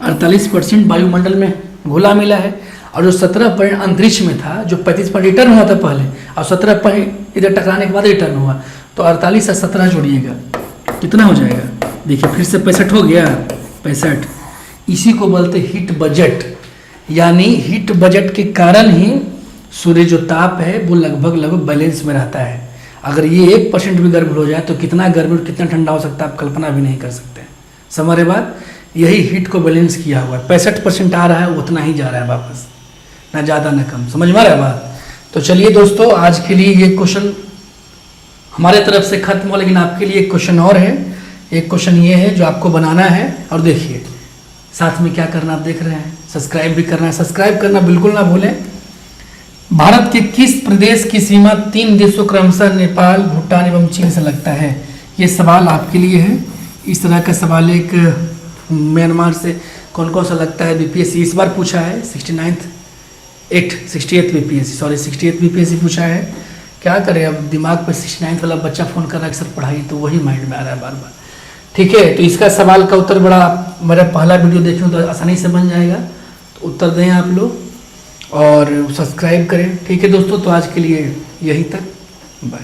48% वायुमंडल में घुला मिला है, और जो 17% अंतरिक्ष में था, जो 35% रिटर्न हुआ था पहले, और 17% इधर टकराने के बाद रिटर्न हुआ, तो 48 और 17 जोड़िएगा कितना हो जाएगा? देखिए फिर से 65 हो गया, 65। इसी को बोलते हिट बजट, यानी हिट बजट के कारण ही सूर्य जो ताप है वो लगभग बैलेंस में रहता है। अगर ये 1% भी गर्म हो जाए तो कितना गर्म और कितना ठंडा हो सकता है आप कल्पना भी नहीं कर सकते। समझ रहे बात? यही हीट को बैलेंस किया हुआ है। 65% आ रहा है, उतना ही जा रहा है वापस, ना ज़्यादा ना कम। समझ में आ रहा है बात? तो चलिए दोस्तों, आज के लिए ये क्वेश्चन हमारे तरफ से खत्म हो, लेकिन आपके लिए एक क्वेश्चन और है। एक क्वेश्चन ये है जो आपको बनाना है, और देखिए साथ में क्या करना आप देख रहे हैं, सब्सक्राइब भी करना है। सब्सक्राइब करना बिल्कुल ना भूलें। भारत के किस प्रदेश की सीमा 3 देशों क्रमशः नेपाल, भूटान एवं चीन से लगता है? ये सवाल आपके लिए है। इस तरह का सवाल एक म्यांमार से कौन कौन सा लगता है बीपीएससी इस बार पूछा है। 68 बीपीएससी पूछा है। क्या करें अब, दिमाग पे 69 वाला बच्चा फ़ोन कर रहा है अक्सर पढ़ाई, तो वही माइंड में आ रहा है बार बार। ठीक है, तो इसका सवाल का उत्तर बड़ा, मेरा पहला वीडियो देखें तो आसानी से बन जाएगा, तो उत्तर दें आप लोग और सब्सक्राइब करें। ठीक है दोस्तों, तो आज के लिए यहीं तक, बाय।